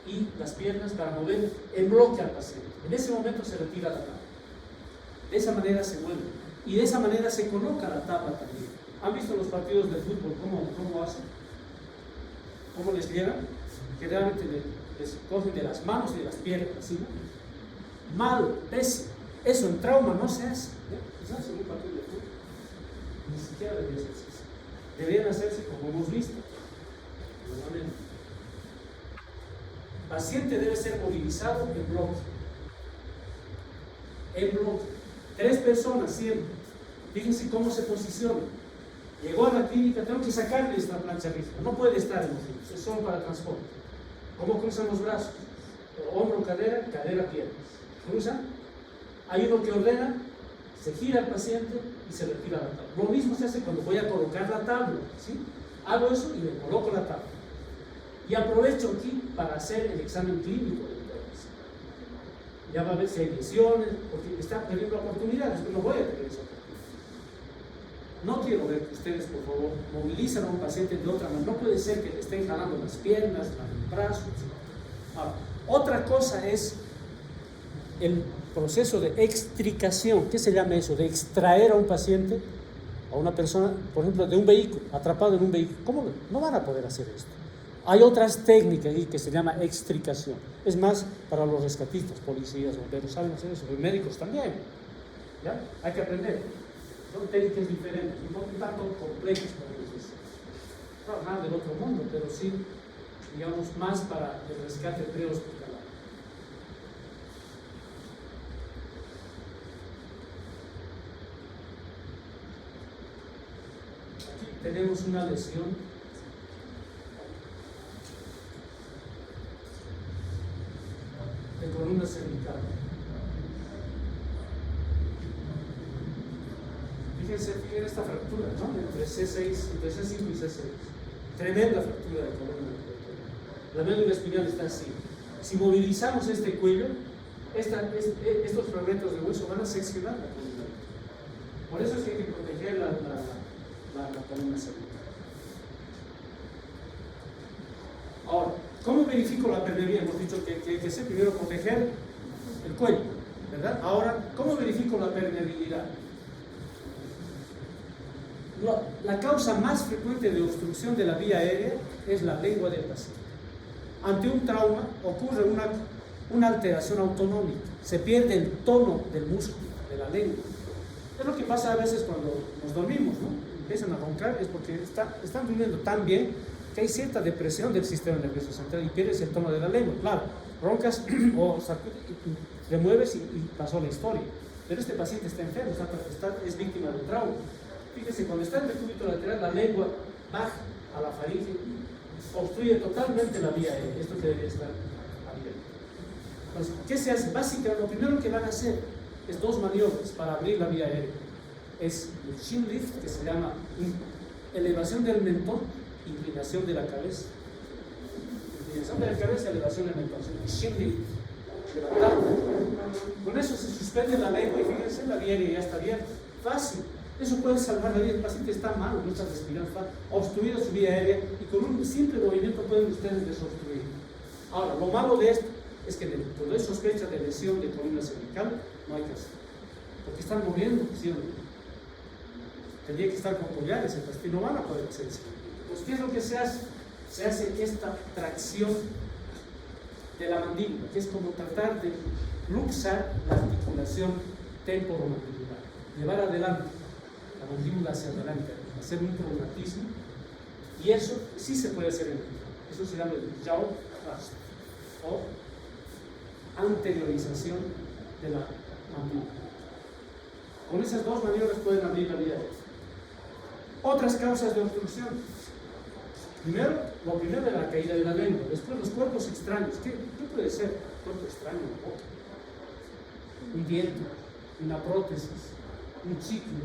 y las piernas para mover en bloque al paciente. En ese momento se retira la tabla. De esa manera se mueve y de esa manera se coloca la tabla también. ¿Han visto los partidos de fútbol cómo hacen? ¿Cómo les llegan? Generalmente les cogen de las manos y de las piernas, ¿sí? Mal, pésimo. Eso en trauma no se hace. ¿Se hace en un partido de fútbol? Ni siquiera debería hacerse. Deberían hacerse como hemos visto. El paciente debe ser movilizado en bloque. En bloque. 3 personas siempre. Fíjense cómo se posiciona. Llegó a la clínica, tengo que sacarle esta plancha rígida. No puede estar en los niños, es solo para transporte. ¿Cómo cruzan los brazos? Hombro, cadera, cadera, piernas. Cruzan. Hay uno que ordena, se gira el paciente y se retira la tabla. Lo mismo se hace cuando voy a colocar la tabla, ¿sí? Hago eso y le coloco la tabla. Y aprovecho aquí para hacer el examen clínico del paciente. Ya va a ver si hay lesiones, porque está perdiendo oportunidades, pero no voy a tener esa oportunidad. No quiero ver que ustedes, por favor, movilizan a un paciente de otra manera. No puede ser que le estén jalando las piernas, los brazos. Ahora, otra cosa es el proceso de extricación. ¿Qué se llama eso? De extraer a un paciente, a una persona, por ejemplo, de un vehículo, atrapado en un vehículo. ¿Cómo? No van a poder hacer esto. Hay otras técnicas ahí que se llama extricación. Es más para los rescatistas, policías, bomberos, saben hacer eso, los médicos también. ¿Ya? Hay que aprender. Son técnicas diferentes, no tanto complejas como ellos. No, nada del otro mundo, pero sí, digamos, más para el rescate prehospitalario. Tenemos una lesión de columna cervical. Fíjense esta fractura, ¿no? Entre C5 y C6. Tremenda fractura de columna cervical. La médula espinal está así. Si movilizamos este cuello, estos fragmentos de hueso van a seccionar la columna. Por eso es que hay que proteger la columna cervical. Ahora, ¿cómo verifico la permeabilidad? Hemos dicho que hay que hacer primero proteger el cuello, ¿verdad? Ahora, ¿cómo verifico la permeabilidad? La causa más frecuente de obstrucción de la vía aérea es la lengua del paciente. Ante un trauma ocurre una alteración autonómica, se pierde el tono del músculo, de la lengua. Es lo que pasa a veces cuando nos dormimos, ¿no? empiezan a roncar es porque están viviendo tan bien que hay cierta depresión del sistema nervioso central y pierdes el tono de la lengua. Claro, roncas o remueves y pasó la historia. Pero este paciente está enfermo, es víctima de un trauma. Fíjense, cuando está en el decúbito lateral, la lengua baja a la faringe, obstruye totalmente la vía aérea. Esto que debe estar abierto. Entonces, ¿qué se hace? Básicamente, lo primero que van a hacer es 2 maniobras para abrir la vía aérea. Es el chin lift, que se llama elevación del mentón, inclinación de la cabeza. Inclinación de la cabeza, elevación del mentón. El chin lift, levantar. Con eso se suspende la lengua y fíjense, la vía aérea ya está abierta. Fácil. Eso puede salvar la vida. El paciente está malo, no está respirando, está obstruido su vía aérea y con un simple movimiento pueden ustedes desobstruir. Ahora, lo malo de esto es que cuando hay sospecha de lesión de columna cervical, no hay que hacer. Porque están moviendo, ¿sí o no? Tendría que estar con collares, el paciente no van a poder hacer eso. Pues, ¿qué es lo que se hace? Se hace esta tracción de la mandíbula, que es como tratar de luxar la articulación temporomandibular, llevar adelante la mandíbula hacia adelante, hacer un traumatismo, y eso sí se puede hacer en el video. Eso se llama el jaw thrust o anteriorización de la mandíbula. Con esas 2 maniobras pueden abrir la vía. Otras causas de obstrucción. Lo primero es la caída de la lengua, después los cuerpos extraños. ¿Qué puede ser? Un cuerpo extraño, una boca, un diente, una prótesis, un chicle,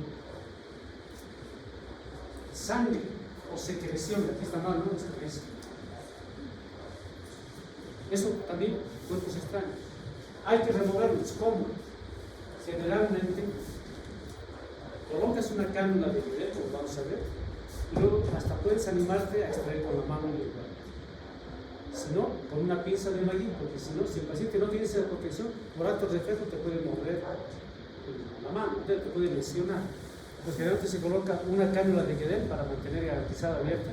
sangre o secreción. Aquí está mal, ¿no? Eso también, cuerpos extraños. Hay que removerlos. ¿Cómo? Generalmente colocas una cánula de video, como vamos a ver, y luego hasta puedes animarte a extraer con la mano del lugar. Si no, con una pinza de maguey, porque si no, si el paciente no tiene esa protección, por acto reflejo te puede morder la mano, te puede lesionar. Pues generalmente se coloca una cánula de Guedel para mantener garantizada abierta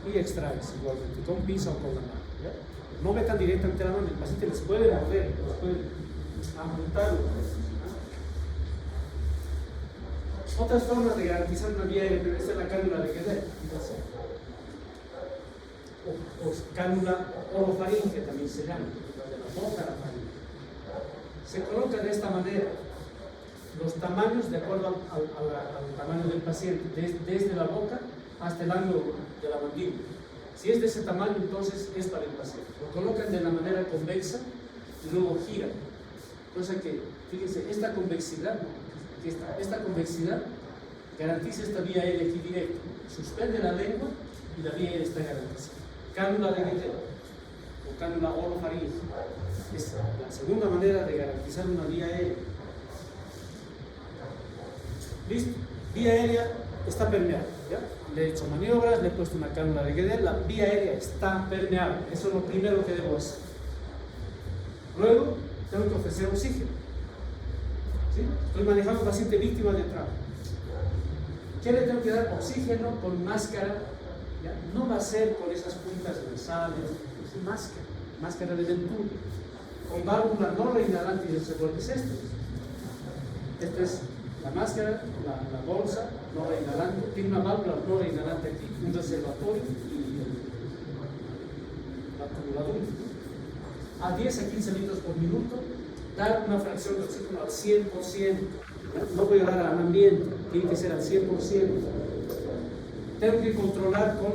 y extraes igualmente, con pinza o con la mano. ¿Ya? No metan directamente la mano, el paciente les puede morder, les puede amputar. Otras formas de garantizar una vía aérea, pero esta es la cánula de Guedel. O cánula orofaringe también se llama, de la boca a la faringe. Se coloca de esta manera los tamaños de acuerdo al tamaño del paciente, desde la boca hasta el ángulo de la mandíbula. Si es de ese tamaño, entonces es para el paciente. Lo colocan de la manera convexa y luego giran. Cosa que, fíjense, esta convexidad garantiza esta vía aérea aquí directa. Suspende la lengua y la vía aérea está garantizada. Cánula de Guedel o cánula orofaringe es la segunda manera de garantizar una vía aérea. ¿Listo? Vía aérea está permeable. ¿Ya? Le he hecho maniobras, le he puesto una cánula de Guedel, la vía aérea está permeable. Eso es lo primero que debo hacer. Luego, tengo que ofrecer oxígeno. ¿Sí? Estoy manejando a un paciente víctima de trauma. ¿Qué le tengo que dar? Oxígeno con máscara. ¿Ya? No va a ser con esas puntas nasales, es máscara de Venturi, con válvula no reinhalante y el soporte es este. Esta es la máscara, la bolsa no reinhalante, tiene una válvula no reinhalante aquí, un reservatorio y la acumuladora. A 10 a 15 litros por minuto, dar una fracción de oxígeno al 100%. No voy a dar al ambiente, tiene que ser al 100%. Tengo que controlar con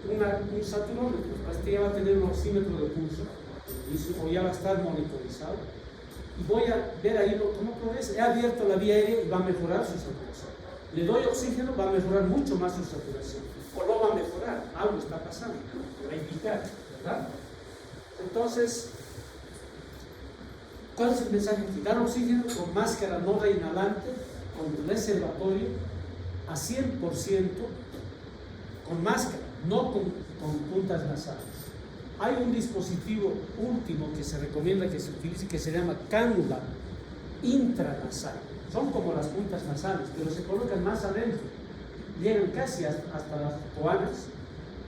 un saturómetro. El paciente ya va a tener un oxímetro de pulso o ya va a estar monitorizado. Y voy a ver ahí cómo progresa. He abierto la vía aérea y va a mejorar su saturación. Le doy oxígeno, va a mejorar mucho más su saturación. O no va a mejorar, algo está pasando. Va a indicar, ¿verdad? Entonces, ¿cuál es el mensaje aquí? Dar oxígeno con máscara no reinhalante, con reservatorio, a 100%, con máscara, no con puntas nasales. Hay un dispositivo último que se recomienda que se utilice que se llama cánula intranasal. Son como las puntas nasales, pero se colocan más adentro, llegan casi hasta las coanas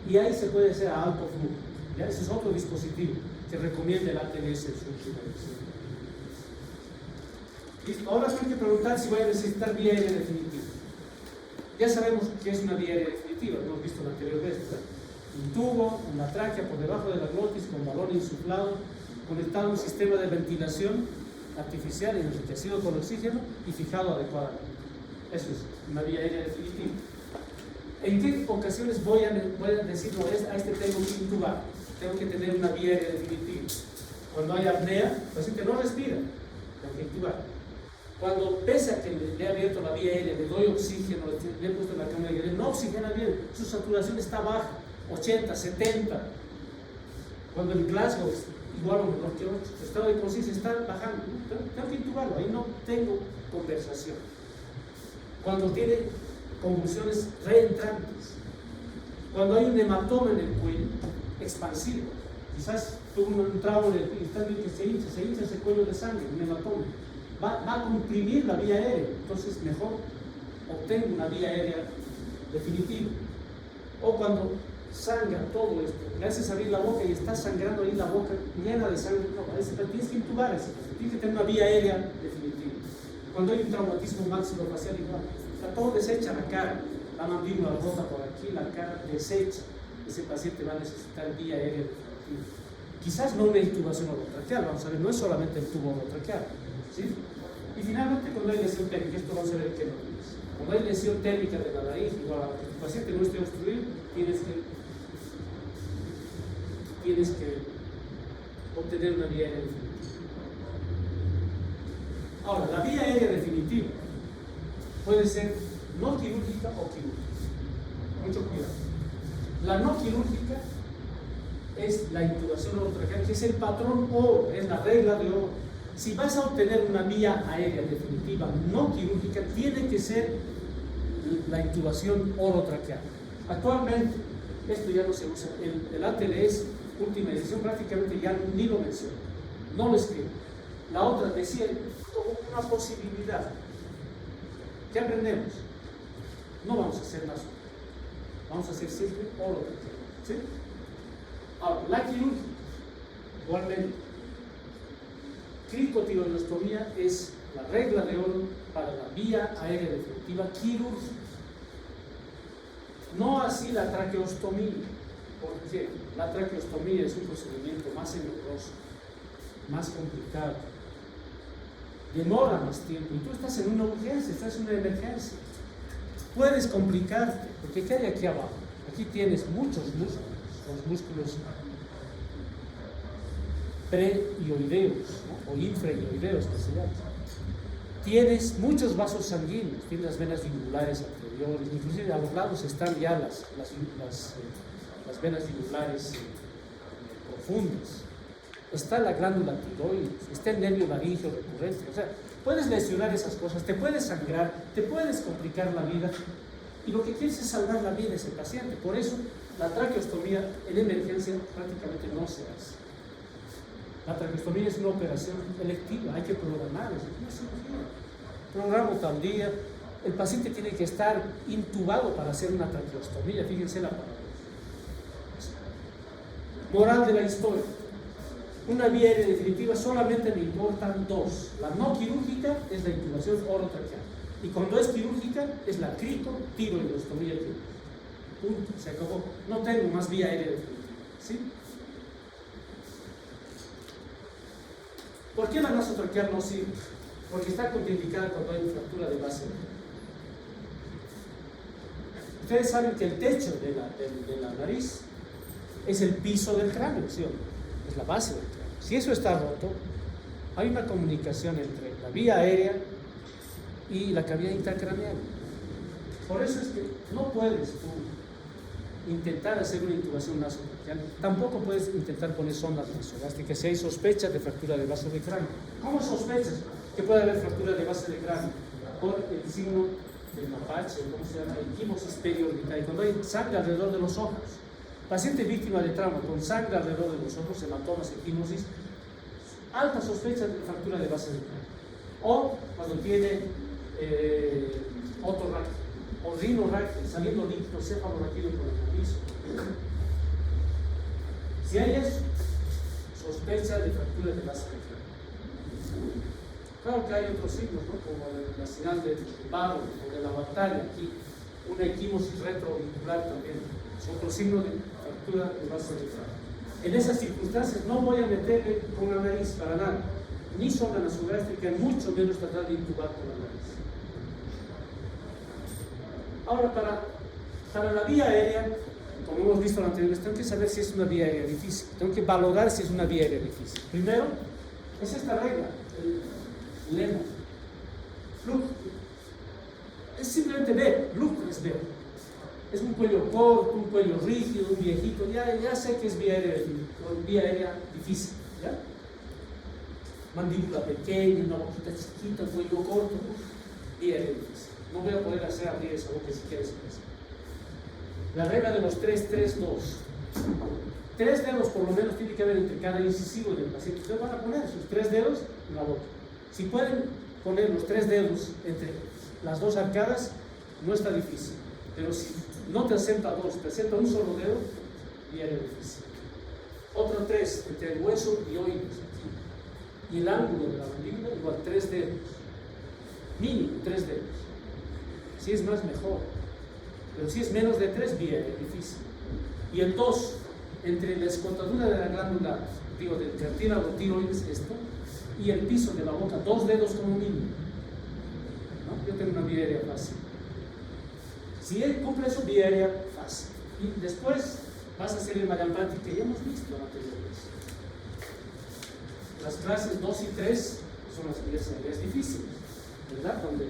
y ahí se puede hacer a alto flujo. ¿Ya? Ese es otro dispositivo que recomienda el ATLS en su última versión. Listo. Ahora tengo que preguntar si voy a necesitar vía aérea definitiva. Ya sabemos que es una vía aérea definitiva, lo hemos visto la anterior vez, ¿verdad? Un tubo, una tráquea por debajo de la glotis con balón insuflado, conectado a un sistema de ventilación artificial enriquecido con oxígeno y fijado adecuadamente. Eso es una vía aérea definitiva. ¿En qué ocasiones voy a decir, no, a este tengo que intubar, tengo que tener una vía aérea definitiva? Cuando hay apnea, el paciente no respira, tengo que intubar. Cuando, pese a que le he abierto la vía aérea, le doy oxígeno, le he puesto la cámara de aire, no oxigena bien, su saturación está baja, 80, 70. Cuando el Glasgow es igual o menor que 8, el estado de conciencia está bajando, tengo que intubarlo, ahí no tengo conversación. Cuando tiene convulsiones reentrantes, cuando hay un hematoma en el cuello expansivo, quizás tuvo un trauma en el cuello, está bien que se hincha ese cuello de sangre, un hematoma, va a comprimir la vía aérea, entonces mejor obtengo una vía aérea definitiva. O cuando sangra todo esto, le haces abrir la boca y está sangrando ahí la boca llena de sangre, no, tienes que intubar ese paciente, tienes que tener una vía aérea definitiva. Cuando hay un traumatismo maxilofacial igual, está todo deshecha la cara, la mandíbula rota por aquí, la cara deshecha, ese paciente va a necesitar vía aérea definitiva. Quizás no una intubación orotraqueal, vamos a ver, no es solamente el tubo orotraqueal, ¿sí? Y finalmente cuando hay lesión térmica, esto vamos a ver qué no es. Cuando hay lesión térmica de la nariz, igual a que tu paciente no esté obstruido, tienes que obtener una vía aérea definitiva. Ahora, la vía aérea definitiva puede ser no quirúrgica o quirúrgica. Mucho cuidado. La no quirúrgica es la intubación orotraqueal, que es el patrón oro, es la regla de oro. Si vas a obtener una vía aérea definitiva no quirúrgica, tiene que ser la intubación orotraqueal. Actualmente, esto ya no se usa. El ATLS última edición prácticamente ya ni lo menciona, no lo escribe. La otra decía como una posibilidad. ¿Qué aprendemos? No vamos a hacer más, vamos a hacer siempre orotraqueal, ¿sí? Ahora, la quirúrgica, igualmente, cricotiroidostomía es la regla de oro para la vía aérea definitiva quirúrgica. No así la traqueostomía, porque la traqueostomía es un procedimiento más engorroso, más complicado, demora más tiempo y tú estás en una urgencia, estás en una emergencia. Puedes complicarte, porque ¿qué hay aquí abajo? Aquí tienes muchos músculos, los músculos preioideos, ¿no? O infraioideos que se llaman. Tienes muchos vasos sanguíneos, tienes las venas yugulares anteriores, inclusive a los lados están ya las venas yugulares profundas. Está la glándula tiroides, está el nervio laríngeo recurrente. O sea, puedes lesionar esas cosas, te puedes sangrar, te puedes complicar la vida. Y lo que quieres es salvar la vida de ese paciente. Por eso, la traqueostomía en emergencia prácticamente no se hace. La traqueostomía es una operación electiva, hay que programar, es una cirugía. Programo tal día, el paciente tiene que estar intubado para hacer una traqueostomía, fíjense la palabra. Moral de la historia. Una vía aérea definitiva solamente me importan dos. La no quirúrgica es la intubación orotraqueal. Y cuando es quirúrgica es la cricotiroidostomía quirúrgica. Punto, se acabó. No tengo más vía aérea definitiva. ¿Sí? ¿Por qué la nasotraqueal no sirve? Porque está contraindicada cuando hay fractura de base. Ustedes saben que el techo de la nariz es el piso del cráneo, ¿sí? Es la base del cráneo. Si eso está roto, hay una comunicación entre la vía aérea y la cavidad intracraneal. Por eso es que no puedes tú intentar hacer una intubación nasotraqueal, tampoco puedes intentar poner sondas nasogástricas si hay sospechas de fractura de base de cráneo. ¿Cómo sospechas que puede haber fractura de base de cráneo? Por el signo del mapache, ¿cómo se llama? Equimosis periorbital, cuando hay sangre alrededor de los ojos. Paciente víctima de trauma con sangre alrededor de los ojos, hematomas, equimosis, alta sospecha de fractura de base de cráneo. O cuando tiene otorraquia o rinorraquia, saliendo líquido cefalorraquídeo por el piso. Si hay eso, sospecha de fractura de base de cráneo. Claro que hay otros signos, ¿no? Como la señal del barro o de la batalla aquí. una equimosis retroauricular también, es otro signo de fractura del vaso central. En esas circunstancias no voy a meterle con la nariz para nada, ni sonda nasogástrica, mucho menos tratar de intubar con la nariz. Ahora, para la vía aérea, como hemos visto anteriormente, tengo que saber si es una vía aérea difícil, tengo que valorar si es una vía aérea difícil. Primero, es esta regla, el lema, flujo. Es simplemente ver, flujo es ver. Es un cuello corto, un cuello rígido, un viejito, ya sé que es vía aérea difícil, ¿ya? Mandíbula pequeña, una boquita chiquita, cuello corto, vía aérea difícil. No voy a poder hacer abrir esa boca si quieres. La regla de los 3, 3, 2. 3 dedos por lo menos tiene que haber entre cada incisivo del paciente. Ustedes van a poner sus 3 dedos en la boca. Si pueden poner los 3 dedos entre las dos arcadas, no está difícil. Pero si no te acepta 2, te acepta un solo dedo, ya es difícil. Otro 3 entre el hueso y oídos. Y el ángulo de la mandíbula igual 3 dedos. Mínimo 3 dedos. Si es más, mejor. Pero si es menos de 3, bien, es difícil. Y el 2, entre la escotadura de la glándula, del cartílago tiroides, esto, y el piso de la boca, 2 dedos como mínimo. ¿No? Yo tengo una vía aérea fácil. Si él cumple eso, vía aérea fácil. Y después vas a hacer el Mallampati que ya hemos visto anteriormente. Las clases 2 y 3 son las vías aéreas difíciles, ¿verdad? Donde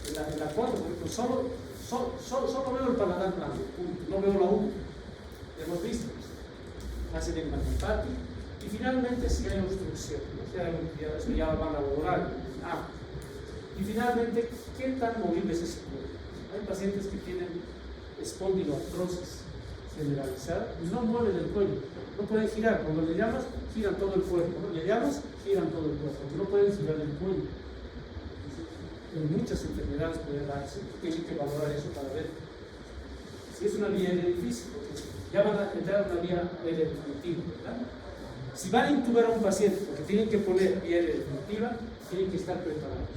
en la 4, por ejemplo, solo veo el paladar blanco, no veo la 1. Hemos visto. Hacen el Mallampati. Y finalmente, si hay obstrucción, ¿no? Ya van a valorar. Y finalmente, ¿qué tan movible es ese cuello? Hay pacientes que tienen espondiloartrosis generalizada y no mueven el cuello, no pueden girar. Cuando le llamas, giran todo el cuerpo, ¿no? Le llamas, giran todo el cuerpo, no pueden girar el cuello. En muchas enfermedades puede darse, tienen que valorar eso para ver si es una vía aérea difícil, porque ya van a entrar a una vía aérea definitiva, ¿verdad? Si van a intubar a un paciente porque tienen que poner vía aérea definitiva, tienen que estar preparados.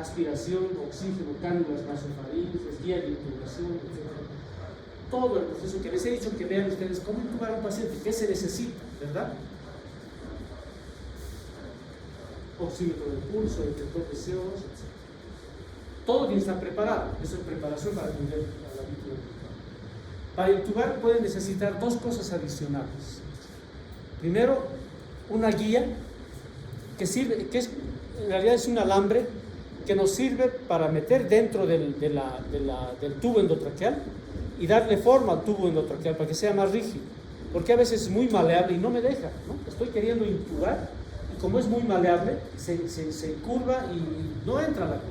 Aspiración, oxígeno, cánulas nasofaringes, guía de intubación, etc. Todo el proceso que les he dicho que vean ustedes cómo intubar a un paciente, qué se necesita, ¿verdad? Oxímetro del pulso, detector de CO2, etc. Todo tiene que estar preparado. Eso es preparación para atender a la víctima. Para intubar pueden necesitar 2 cosas adicionales. Primero, una guía que sirve, en realidad es un alambre que nos sirve para meter dentro del tubo endotraqueal y darle forma al tubo endotraqueal para que sea más rígido, porque a veces es muy maleable y no me deja, ¿no? Estoy queriendo intubar y como es muy maleable se curva y no entra la glotis.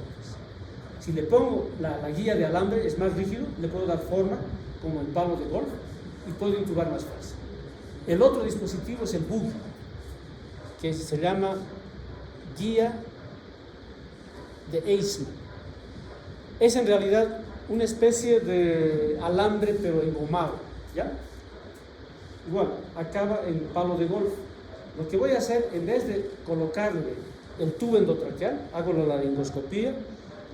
Si le pongo la guía de alambre es más rígido, le puedo dar forma como el palo de golf y puedo intubar más fácil. El otro dispositivo es el buggy, que se llama guía de Eisman. Es en realidad una especie de alambre pero engomado, ¿ya? Igual, acaba en palo de golf. Lo que voy a hacer, en vez de colocarle el tubo endotraqueal, hago la laringoscopía,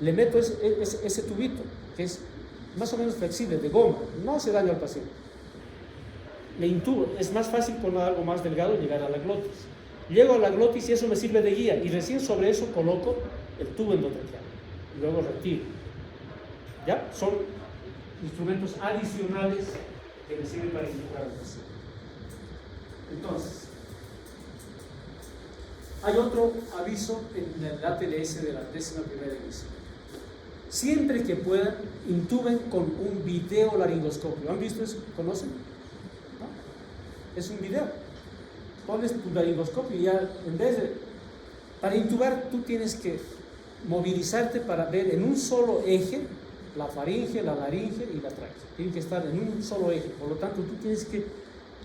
le meto ese tubito, que es más o menos flexible, de goma, no hace daño al paciente. Le intubo, es más fácil con algo más delgado llegar a la glotis. Llego a la glotis y eso me sirve de guía, y recién sobre eso coloco el tubo endotraqueal y luego retiro. ¿Ya? Son instrumentos adicionales que me sirven para intubar al paciente. Entonces, hay otro aviso en el ATLS de la 11ª edición. Siempre que puedan, intuben con un video laringoscopio. ¿Han visto eso? ¿Conocen? ¿No? Es un video. Pones tu laringoscopio y ya, en vez de... Para intubar, tú tienes que movilizarte para ver en un solo eje la faringe, la laringe y la tráquea. Tienen que estar en un solo eje. Por lo tanto, tú tienes que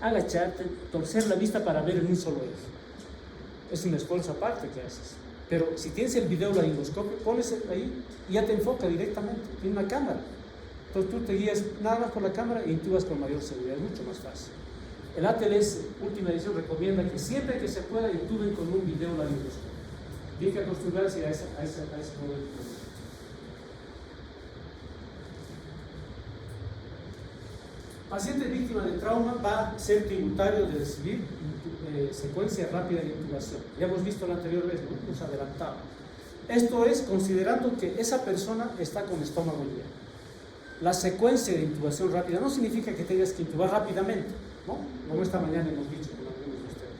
agacharte, torcer la vista para ver en un solo eje. Es un esfuerzo aparte que haces. Pero si tienes el video laringoscopio, pones ahí y ya te enfoca directamente. Tiene una cámara. Entonces tú te guías nada más por la cámara e intubas con mayor seguridad. Es mucho más fácil. El ATLS, última edición, recomienda que siempre que se pueda intuben con un video laringoscopio. Tienen que acostumbrarse a ese modelo. Paciente víctima de trauma va a ser tributario de recibir secuencia rápida de intubación. Ya hemos visto la anterior vez, ¿no? Nos adelantaba. Esto es considerando que esa persona está con estómago lleno. La secuencia de intubación rápida no significa que tengas que intubar rápidamente, ¿no? Como esta mañana hemos dicho con algunos de ustedes.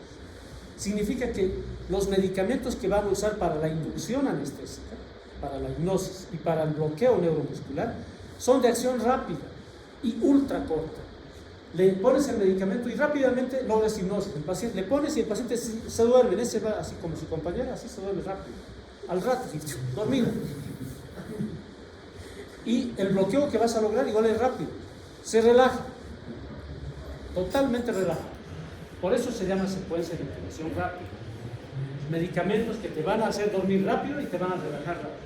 Significa que los medicamentos que van a usar para la inducción anestésica, para la hipnosis y para el bloqueo neuromuscular son de acción rápida y ultra corta. Le pones el medicamento y rápidamente logras hipnosis. El paciente, le pones y el paciente se duerme, se va así como su compañera, así se duerme rápido. Al rato, dormido. Y el bloqueo que vas a lograr igual es rápido. Se relaja. Totalmente relajado. Por eso se llama secuencia de intubación rápida. Medicamentos que te van a hacer dormir rápido y te van a relajar rápido.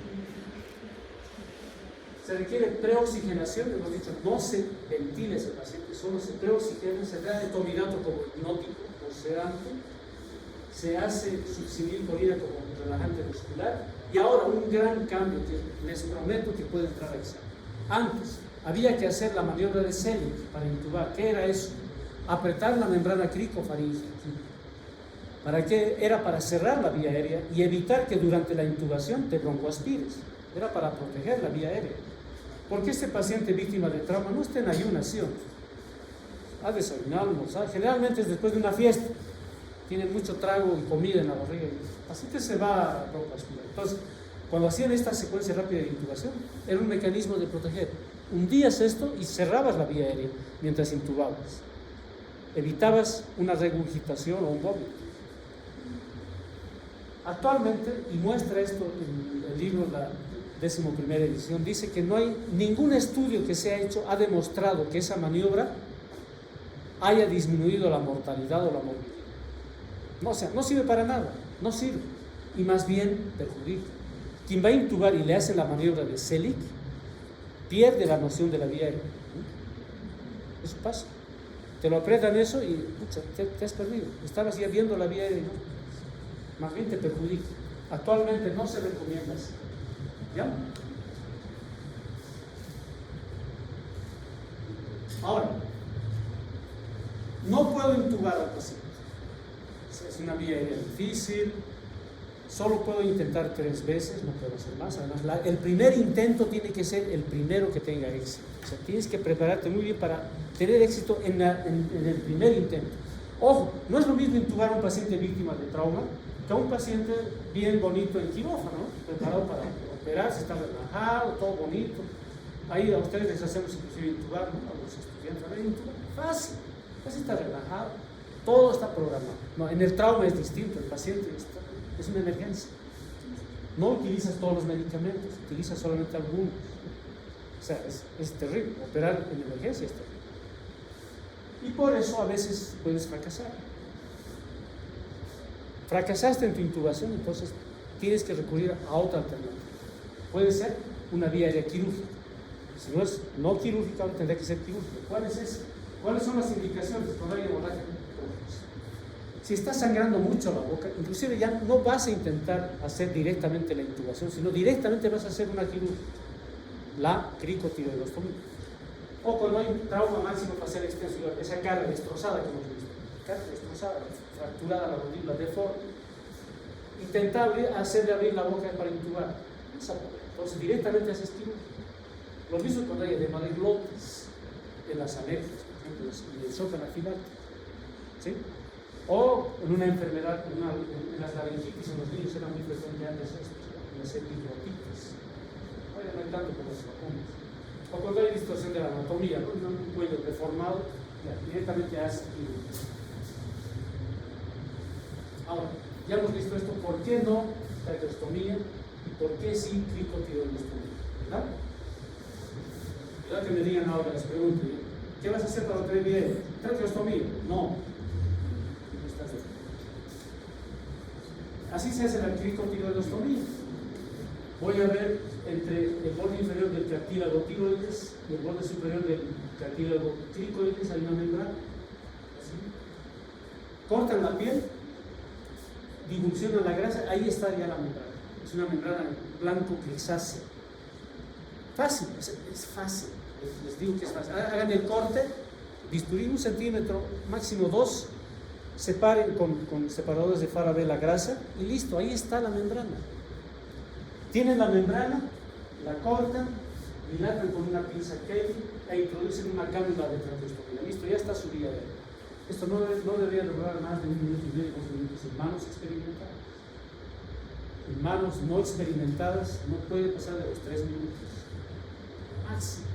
Se requiere preoxigenación, hemos dicho, no se ventila ese paciente, solo se preoxigena, se da etomidato como hipnótico o sedante, se hace succinilcolina como relajante muscular, y ahora un gran cambio que les prometo que puede entrar a examen. Antes había que hacer la maniobra de Selig para intubar. ¿Qué era eso? Apretar la membrana cricofaríngea. ¿Para qué? Era para cerrar la vía aérea y evitar que durante la intubación te broncoaspires. Era para proteger la vía aérea. Porque este paciente víctima de trauma no está en ayunación. Ha desayunado, almorzado. Generalmente es después de una fiesta. Tiene mucho trago y comida en la barriga. El paciente se va a broncoaspirar. Entonces, cuando hacían esta secuencia rápida de intubación, era un mecanismo de proteger. Hundías esto y cerrabas la vía aérea mientras intubabas. Evitabas una regurgitación o un vómito. Actualmente, y muestra esto en el libro, la 11ª edición, dice que no hay ningún estudio que se ha hecho, ha demostrado que esa maniobra haya disminuido la mortalidad o la morbilidad. No, o sea, no sirve para nada, no sirve, y más bien perjudica. Quien va a intubar y le hace la maniobra de Selig pierde la noción de la vía aérea. Eso pasa. Te lo apretan eso y pucha, te has perdido. Estabas ya viendo la vía aérea y no. Más bien te perjudica. Actualmente no se recomienda así. ¿Ya? Ahora, no puedo intubar al paciente. Es una vía aérea difícil. Solo puedo intentar 3 veces, no puedo hacer más. Además, el primer intento tiene que ser el primero que tenga éxito. O sea, tienes que prepararte muy bien para tener éxito en el primer intento. Ojo, no es lo mismo intubar a un paciente víctima de trauma que a un paciente bien bonito en quirófano, ¿no? Preparado para operarse, está relajado, todo bonito. Ahí a ustedes les hacemos inclusive intubar, ¿no? A los estudiantes, a ver, intubar, fácil, casi está relajado, todo está programado. No, en el trauma es distinto, el paciente es una emergencia. No utilizas todos los medicamentos, utilizas solamente algunos. O sea, es terrible, operar en emergencia es terrible. Y por eso a veces puedes fracasar. Fracasaste en tu intubación, entonces tienes que recurrir a otra alternativa. Puede ser una vía aérea quirúrgica. Si no es no quirúrgica, tendrá que ser quirúrgica. ¿Cuál es esa? ¿Cuáles son las indicaciones cuando hay hemorragia? Si está sangrando mucho la boca, inclusive ya no vas a intentar hacer directamente la intubación, sino directamente vas a hacer una quirúrgica, la cricotiroidostomía. O cuando hay un trauma máximo facial extenso, esa cara destrozada que hemos visto, cara destrozada, fracturada la mandíbula deforme, intentar hacerle abrir la boca para intubar. Entonces directamente haces quirúrgica. Lo mismo cuando hay edema de glotis, en las alergias, por ejemplo, en el shock anafiláctico, ¿sí? O en una enfermedad, en las laringitis en los niños era muy frecuente antes esto, en las epiglotitis. Hoy no hay tanto como las vacunas. O cuando hay distorsión de la anatomía, ¿no? Un cuello deformado, directamente hace quirúrgica. Ahora, ya hemos visto esto, ¿por qué no traqueostomía y por qué sí cricotiroidostomía? ¿Verdad? Cuidado que me digan ahora, les pregunto, ¿qué vas a hacer para obtener bien? ¿Traqueostomía? No. Así se hace la cricotiroidostomía. Voy a ver entre el borde inferior del cartílago tiroides y el borde superior del cartílago cricoides hay una membrana. Así. Cortan la piel, divulsionan la grasa, ahí está ya la membrana. Es una membrana blanco grisácea. Fácil, es fácil. Les digo que es fácil. Hagan el corte bisturí 1 centímetro, máximo 2, separen con separadores de Farabee la grasa y listo, ahí está la membrana. Tienen la membrana, la cortan, dilatan con una pinza Kelly e introducen una cánula de traqueostomía. Listo, ya está su vía aérea. Esto no debería durar más de 1 minuto y medio, 2 minutos en manos experimentadas. En manos no experimentadas no puede pasar de los 3 minutos. Máximo.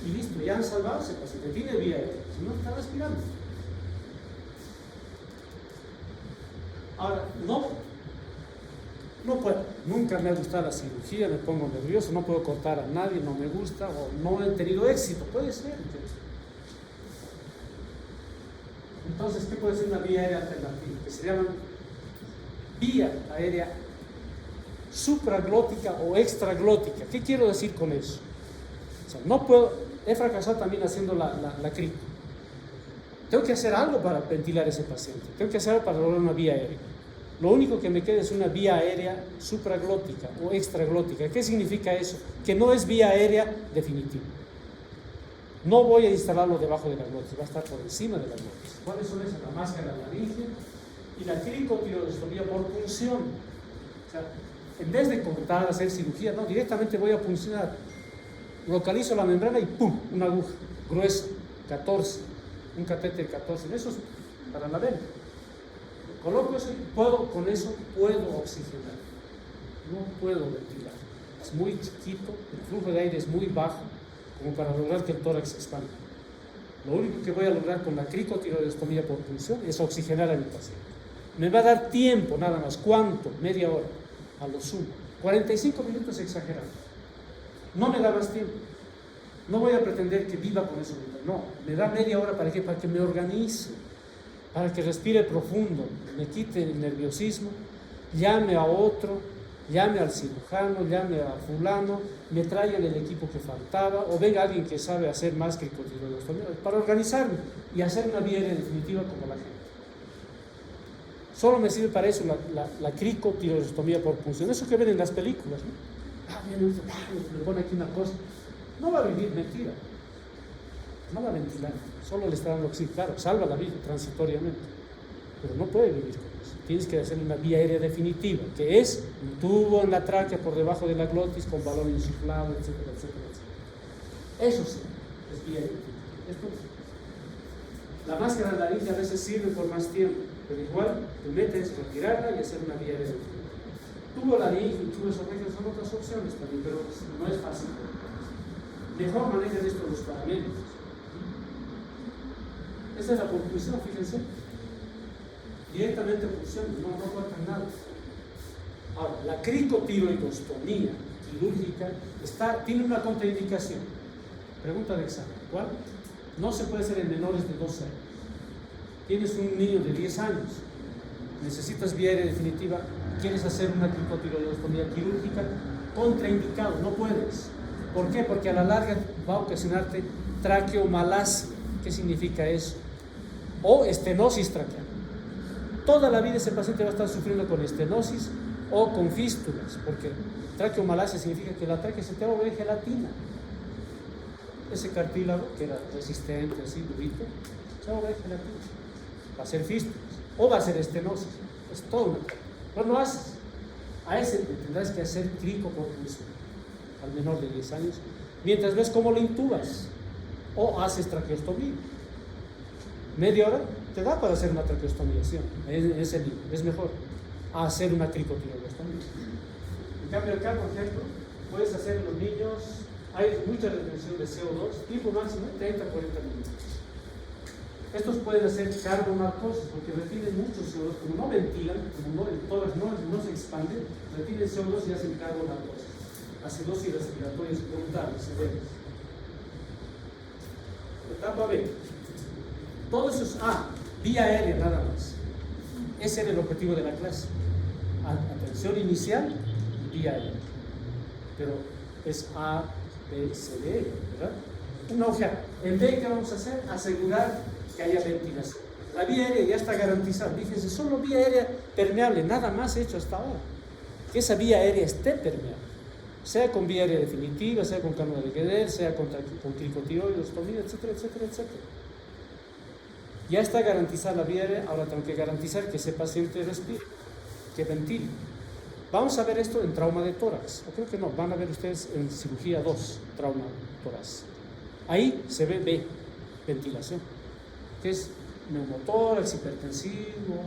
Y listo, ya han salvado ese paciente. Tiene vía aérea, si no está respirando. Ahora, no puedo. Nunca me ha gustado la cirugía, me pongo nervioso, no puedo cortar a nadie, no me gusta o no he tenido éxito. Puede ser. Entonces, ¿qué puede ser una vía aérea alternativa? Que se llama vía aérea supraglótica o extraglótica. ¿Qué quiero decir con eso? O sea, no puedo, he fracasado también haciendo la crico. Tengo que hacer algo para ventilar a ese paciente, tengo que hacer algo para lograr una vía aérea. Lo único que me queda es una vía aérea supraglótica o extraglótica. ¿Qué significa eso? Que no es vía aérea definitiva. No voy a instalarlo debajo de la glotis, va a estar por encima de la glotis. ¿Cuáles son esas? La máscara laríngea y la cricotiroidostomía por punción. O sea, en vez de cortar, hacer cirugía, no, directamente voy a puncionar. Localizo la membrana y ¡pum! Una aguja gruesa, 14, un catéter 14. Eso es para la vena. Coloco eso y con eso puedo oxigenar. No puedo ventilar. Es muy chiquito, el flujo de aire es muy bajo, como para lograr que el tórax se expanda. Lo único que voy a lograr con la cricotiroidostomía por punción es oxigenar a mi paciente. Me va a dar tiempo nada más. ¿Cuánto? Media hora, a lo sumo. 45 minutos exagerado. No me da más tiempo. No voy a pretender que viva con eso. No, me da media hora ¿para qué? Para que me organice, para que respire profundo, me quite el nerviosismo, llame a otro, llame al cirujano, llame a fulano, me traigan el equipo que faltaba, o venga alguien que sabe hacer más cricotiroidostomía, para organizarme y hacer una vía aérea definitiva como la gente. Solo me sirve para eso la cricotiroidostomía por punción. Eso que ven en las películas, ¿no? Le pone aquí una cosa. No va a vivir, mentira. No va a ventilar. Solo le está dando oxígeno. Claro, salva la vida transitoriamente. Pero no puede vivir con eso. Tienes que hacer una vía aérea definitiva, que es un tubo en la tráquea por debajo de la glotis con balón insuflado, etcétera, etcétera, etcétera. Eso sí, es vía aérea definitiva. Esto sí. La máscara de laringe a veces sirve por más tiempo, pero igual te metes, retirarla y hacer una vía aérea definitiva. Tubo laringe y tubo esofágico son otras opciones también, pero no es fácil. Mejor manejan esto los paramédicos. Esa es la conclusión, fíjense. Directamente punción, no cortan nada. Ahora, la cricotiroidostomía quirúrgica tiene una contraindicación. Pregunta de examen. ¿Cuál? No se puede hacer en menores de 12 años. Tienes un niño de 10 años, necesitas vía aérea definitiva, quieres hacer una cricotiroidostomía quirúrgica, contraindicado, no puedes. ¿Por qué? Porque a la larga va a ocasionarte traqueomalacia. ¿Qué significa eso? O estenosis traqueal. Toda la vida ese paciente va a estar sufriendo con estenosis o con fístulas, porque traqueomalacia significa que la tráquea se te va a volver gelatina. Ese cartílago, que era resistente, así durito, se va a volver gelatina. Va a ser fístulas o va a ser estenosis. Es todo una tráquea. Pero no haces. A ese le tendrás que hacer crico por punción al menor de 10 años, mientras ves cómo lo intubas o haces traqueostomía. Media hora te da para hacer una traqueostomiación en ese niño, es mejor hacer una cricotiroidostomía. En cambio acá, por ejemplo, puedes hacer en los niños, hay mucha retención de CO2, tiempo máximo 30-40 minutos. Estos pueden hacer carbonarcosis porque retienen mucho CO2, como no ventilan, como todas no se expanden, retienen CO2 y hacen carbonarcosis. Acidosis respiratorias brutales, severas. Etapa B. Todo eso es vía aérea nada más. Ese era el objetivo de la clase. Atención inicial, vía aérea. Pero es A, B, C, D, ¿verdad? Una hoja. En B, ¿qué vamos a hacer? Asegurar que haya ventilación. La vía aérea ya está garantizada. Fíjense, solo vía aérea permeable, nada más hecho hasta ahora. Que esa vía aérea esté permeable. sea con vía aérea definitiva, sea con cánula de Guedel, sea con tricotiloidostomía, etcétera, etcétera, etcétera. Ya está garantizada la vía aérea, ahora tengo que garantizar que ese paciente respire, que ventile. Vamos a ver esto en trauma de tórax, o creo que no, van a ver ustedes en cirugía 2, trauma tórax. Ahí se ve ventilación, que es neumotórax hipertensivo,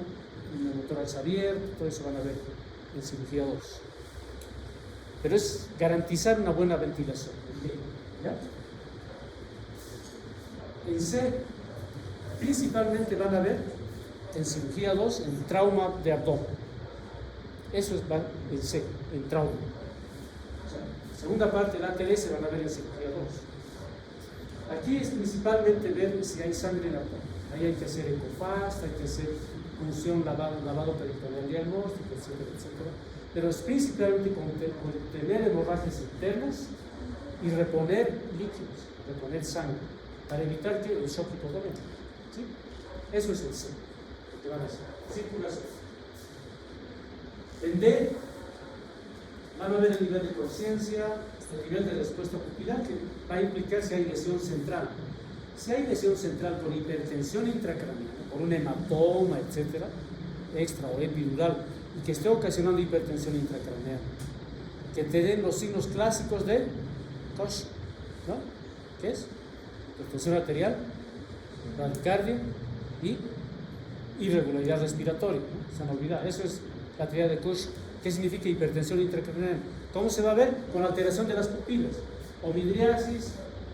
neumotórax abierto, todo eso van a ver en cirugía 2. Pero es garantizar una buena ventilación. ¿Ya? En C, principalmente van a ver en cirugía 2, en trauma de abdomen. Eso es en C, en trauma. O sea, segunda parte del ATLS van a ver en cirugía 2. Aquí es principalmente ver si hay sangre en el abdomen. Ahí hay que hacer ecofast, hay que hacer punción, lavado peritoneal diagnóstico, etcétera, etcétera. Pero es principalmente contener hemorragias internas y reponer líquidos, reponer sangre, para evitar que el shock hipovolémico. ¿Sí? Eso es el C, lo que van a hacer. Circulación. En D, van a ver el nivel de conciencia, el nivel de respuesta pupilar, que va a implicar si hay lesión central. Si hay lesión central por hipertensión intracraneal, por un hematoma, etcétera, extra o epidural, y que esté ocasionando hipertensión intracraneal, que te den los signos clásicos de Koch, ¿no? ¿Qué es? Hipertensión arterial, bradicardia y irregularidad respiratoria, ¿no? Se han olvidado. Eso es la teoría de Koch. ¿Qué significa hipertensión intracraneal? ¿Cómo se va a ver? Con alteración de las pupilas, o midriasis,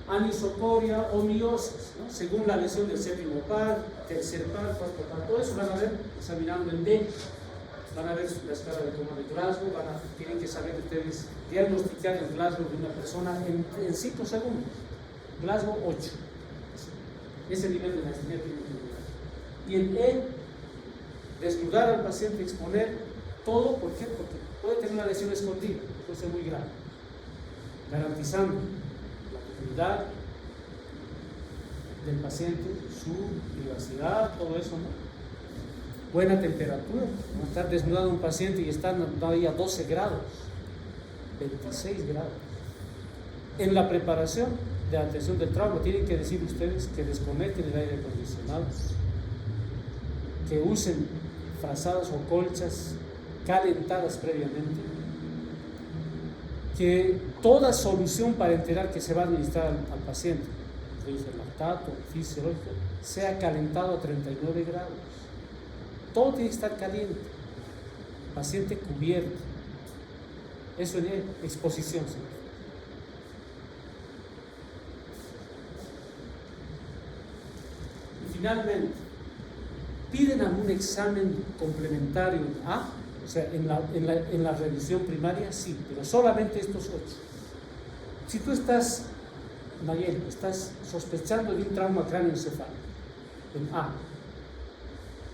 anisocoria o miosis, ¿no? Según la lesión del séptimo par, tercer par, cuarto par. Todo eso van a ver examinando en D. Van a ver la escala de coma de Glasgow, tienen que saber ustedes diagnosticar el Glasgow de una persona en 5 segundos. Glasgow 8. Ese nivel de maestría tiene que llegar. Y en E, desnudar al paciente, exponer todo. ¿Por qué? Porque puede tener una lesión escondida, puede ser muy grave. Garantizando la integridad del paciente, su privacidad, todo eso, ¿no? Buena temperatura, no estar desnudando a un paciente y estar ahí a 12 grados, 26 grados. En la preparación de atención del trauma, tienen que decir ustedes que desconecten el aire acondicionado, que usen frazadas o colchas calentadas previamente, que toda solución para enterar que se va a administrar al paciente, lactato, fisiológico, sea calentado a 39 grados. Todo tiene que estar caliente, paciente cubierto. Eso es exposición. ¿Sí? Y finalmente, piden algún examen complementario A, o sea, en la revisión primaria, sí, pero solamente estos 8. Si tú estás, Mayel, estás sospechando de un trauma cráneoencefálico en A,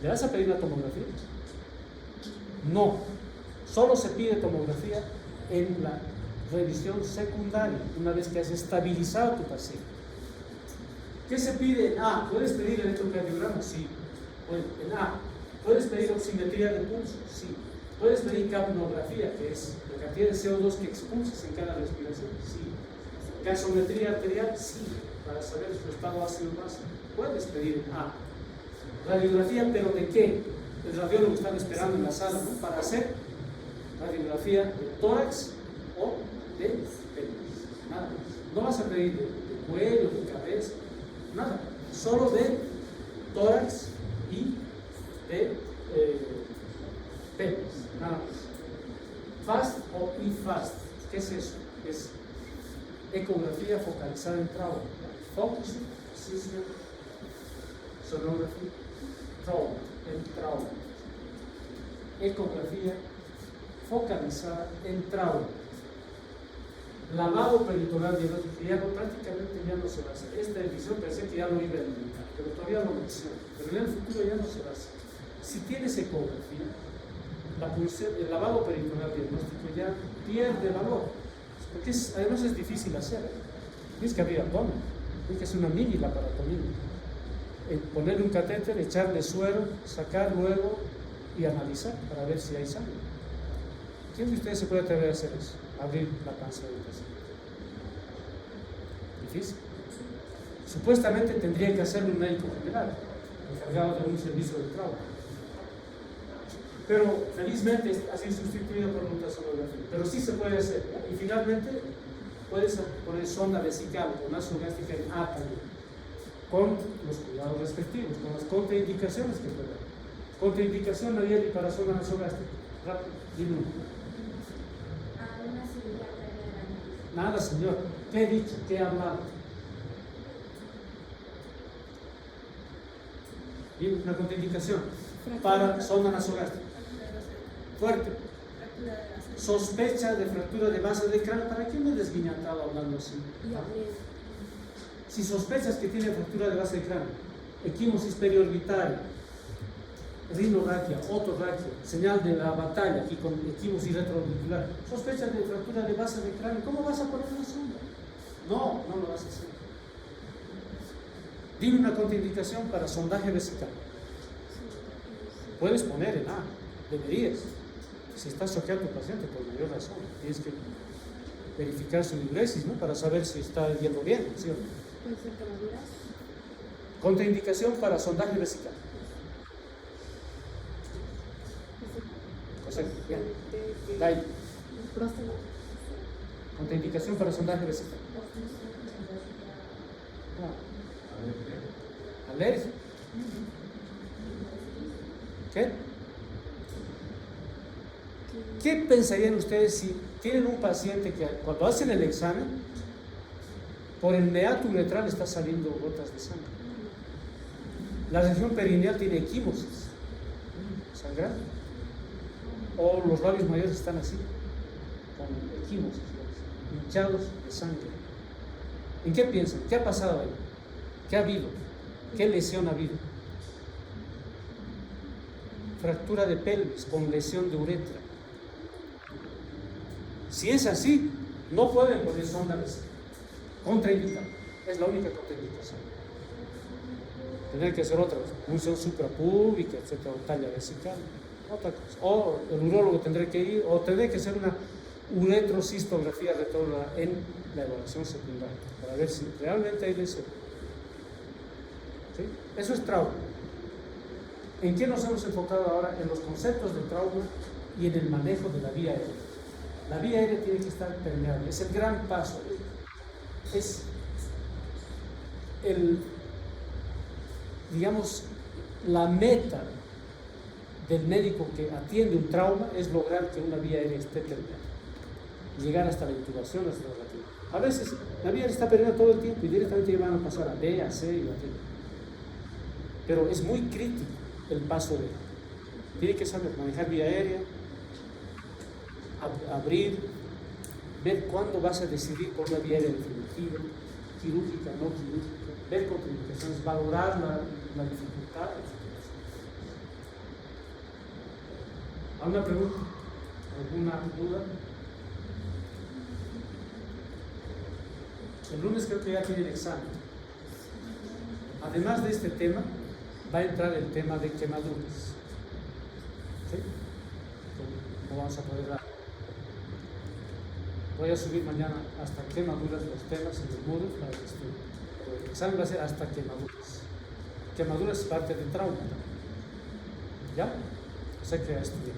¿le vas a pedir una tomografía? No, solo se pide tomografía en la revisión secundaria, una vez que has estabilizado a tu paciente. ¿Qué se pide en A? ¿Puedes pedir electrocardiograma? Sí. Bueno, en A. ¿Puedes pedir oximetría de pulso? Sí. ¿Puedes pedir capnografía, que es la cantidad de CO2 que expulsas en cada respiración? Sí. ¿Gasometría arterial? Sí, para saber su estado ácido-básico. Puedes pedir en A. Radiografía, ¿pero de qué? El radiólogo está esperando en la sala, ¿no? Para hacer radiografía de tórax o de pelvis. Nada más. No vas a pedir de cuello, de cabeza, nada. Solo de tórax y de pelvis. Nada más. FAST o IFAST. ¿Qué es eso? Es ecografía focalizada en trauma. Focus, System, Sonography, trauma, en trauma. Ecografía focalizada en trauma. Lavado peritoneal diagnóstico, prácticamente ya no se va a hacer. Esta edición pensé que ya lo iba a eliminar, pero todavía lo menciono. Pero en el futuro ya no se va a hacer. Si tienes ecografía, el lavado peritoneal diagnóstico ya pierde valor, porque además es difícil hacer. Tienes que abrir abdomen, tienes que hacer una mini laparotomía, ponerle un catéter, echarle suero, sacar luego y analizar para ver si hay sangre. ¿Quién de ustedes se puede atrever a hacer eso? abrir la panza del paciente. Difícil. Supuestamente tendría que hacerlo un médico general, encargado de un servicio de trauma. Pero felizmente ha sido sustituido por una ultrasonografía. Pero sí se puede hacer. Y finalmente puedes poner sonda vesical o nasogástrica en A también, con los cuidados respectivos, con las contraindicaciones que puede haber. Contraindicación Nayeli para sonda nasogástrica. Rápido, dime uno. Una cirugía grande. Nada, señor. ¿Qué he dicho? ¿Qué he hablado? Dime una contraindicación para sonda nasogástrica. Fuerte. Sospecha de fractura de base del cráneo. ¿Para qué me he desguiñatado hablando así? Y apnea. Si sospechas que tiene fractura de base del cráneo, equimosis periorbitaria, rinorraquia, otorraquia, señal de la batalla aquí con equimosis retroauricular, sospechas de fractura de base del cráneo, ¿cómo vas a poner una sonda? No, no lo vas a hacer. Dime una contraindicación para sondaje vesical. Puedes poner en A, deberías. Si estás choqueando a tu paciente, por mayor razón, tienes que verificar su diuresis, ¿no? Para saber si está yendo bien, ¿cierto? Puede ser quemaduras. Contraindicación para sondaje vesical. José, bien. Dai. Próstata. Contraindicación para sondaje vesical. Alergia. ¿Qué? ¿Qué pensarían ustedes si tienen un paciente que cuando hacen el examen, por el meato uretral está saliendo gotas de sangre? La región perineal tiene equimosis, sangrando. O los labios mayores están así, con equimosis, hinchados de sangre. ¿En qué piensan? ¿Qué ha pasado ahí? ¿Qué ha habido? ¿Qué lesión ha habido? Fractura de pelvis con lesión de uretra. Si es así, no pueden poner sonda vesical. Contraindicado. Es la única contraindicación. Tener que hacer otra punción suprapúbica, etcétera, o talla vesical, otra cosa. O el urólogo tendrá que ir, o tendrá que hacer una uretrocistografía retrógrada en la evaluación secundaria, para ver si realmente hay lesión. ¿Sí? Eso es trauma. ¿En qué nos hemos enfocado ahora? En los conceptos de trauma y en el manejo de la vía aérea. La vía aérea tiene que estar permeable, es el gran paso. Es digamos, la meta del médico que atiende un trauma es lograr que una vía aérea esté permeable. Llegar hasta la intubación, hasta la reactivación. A veces la vía aérea está permeable todo el tiempo y directamente ya van a pasar a B, a C y a D. Pero es muy crítico el paso de. Tiene que saber manejar vía aérea, abrir, ver cuándo vas a decidir por una vía aérea definitiva, quirúrgica, no quirúrgica, ver contraindicaciones, valorar la dificultad. ¿Alguna pregunta? ¿Alguna duda? El lunes creo que ya tiene el examen. Además de este tema, va a entrar el tema de quemaduras. ¿Sí? No vamos a poder dar. Voy a subir mañana hasta quemaduras los temas en el Moodle para que estudien. Pero el examen va a ser hasta quemaduras. Quemaduras es parte del trauma. ¿Ya? O sea que a estudiar.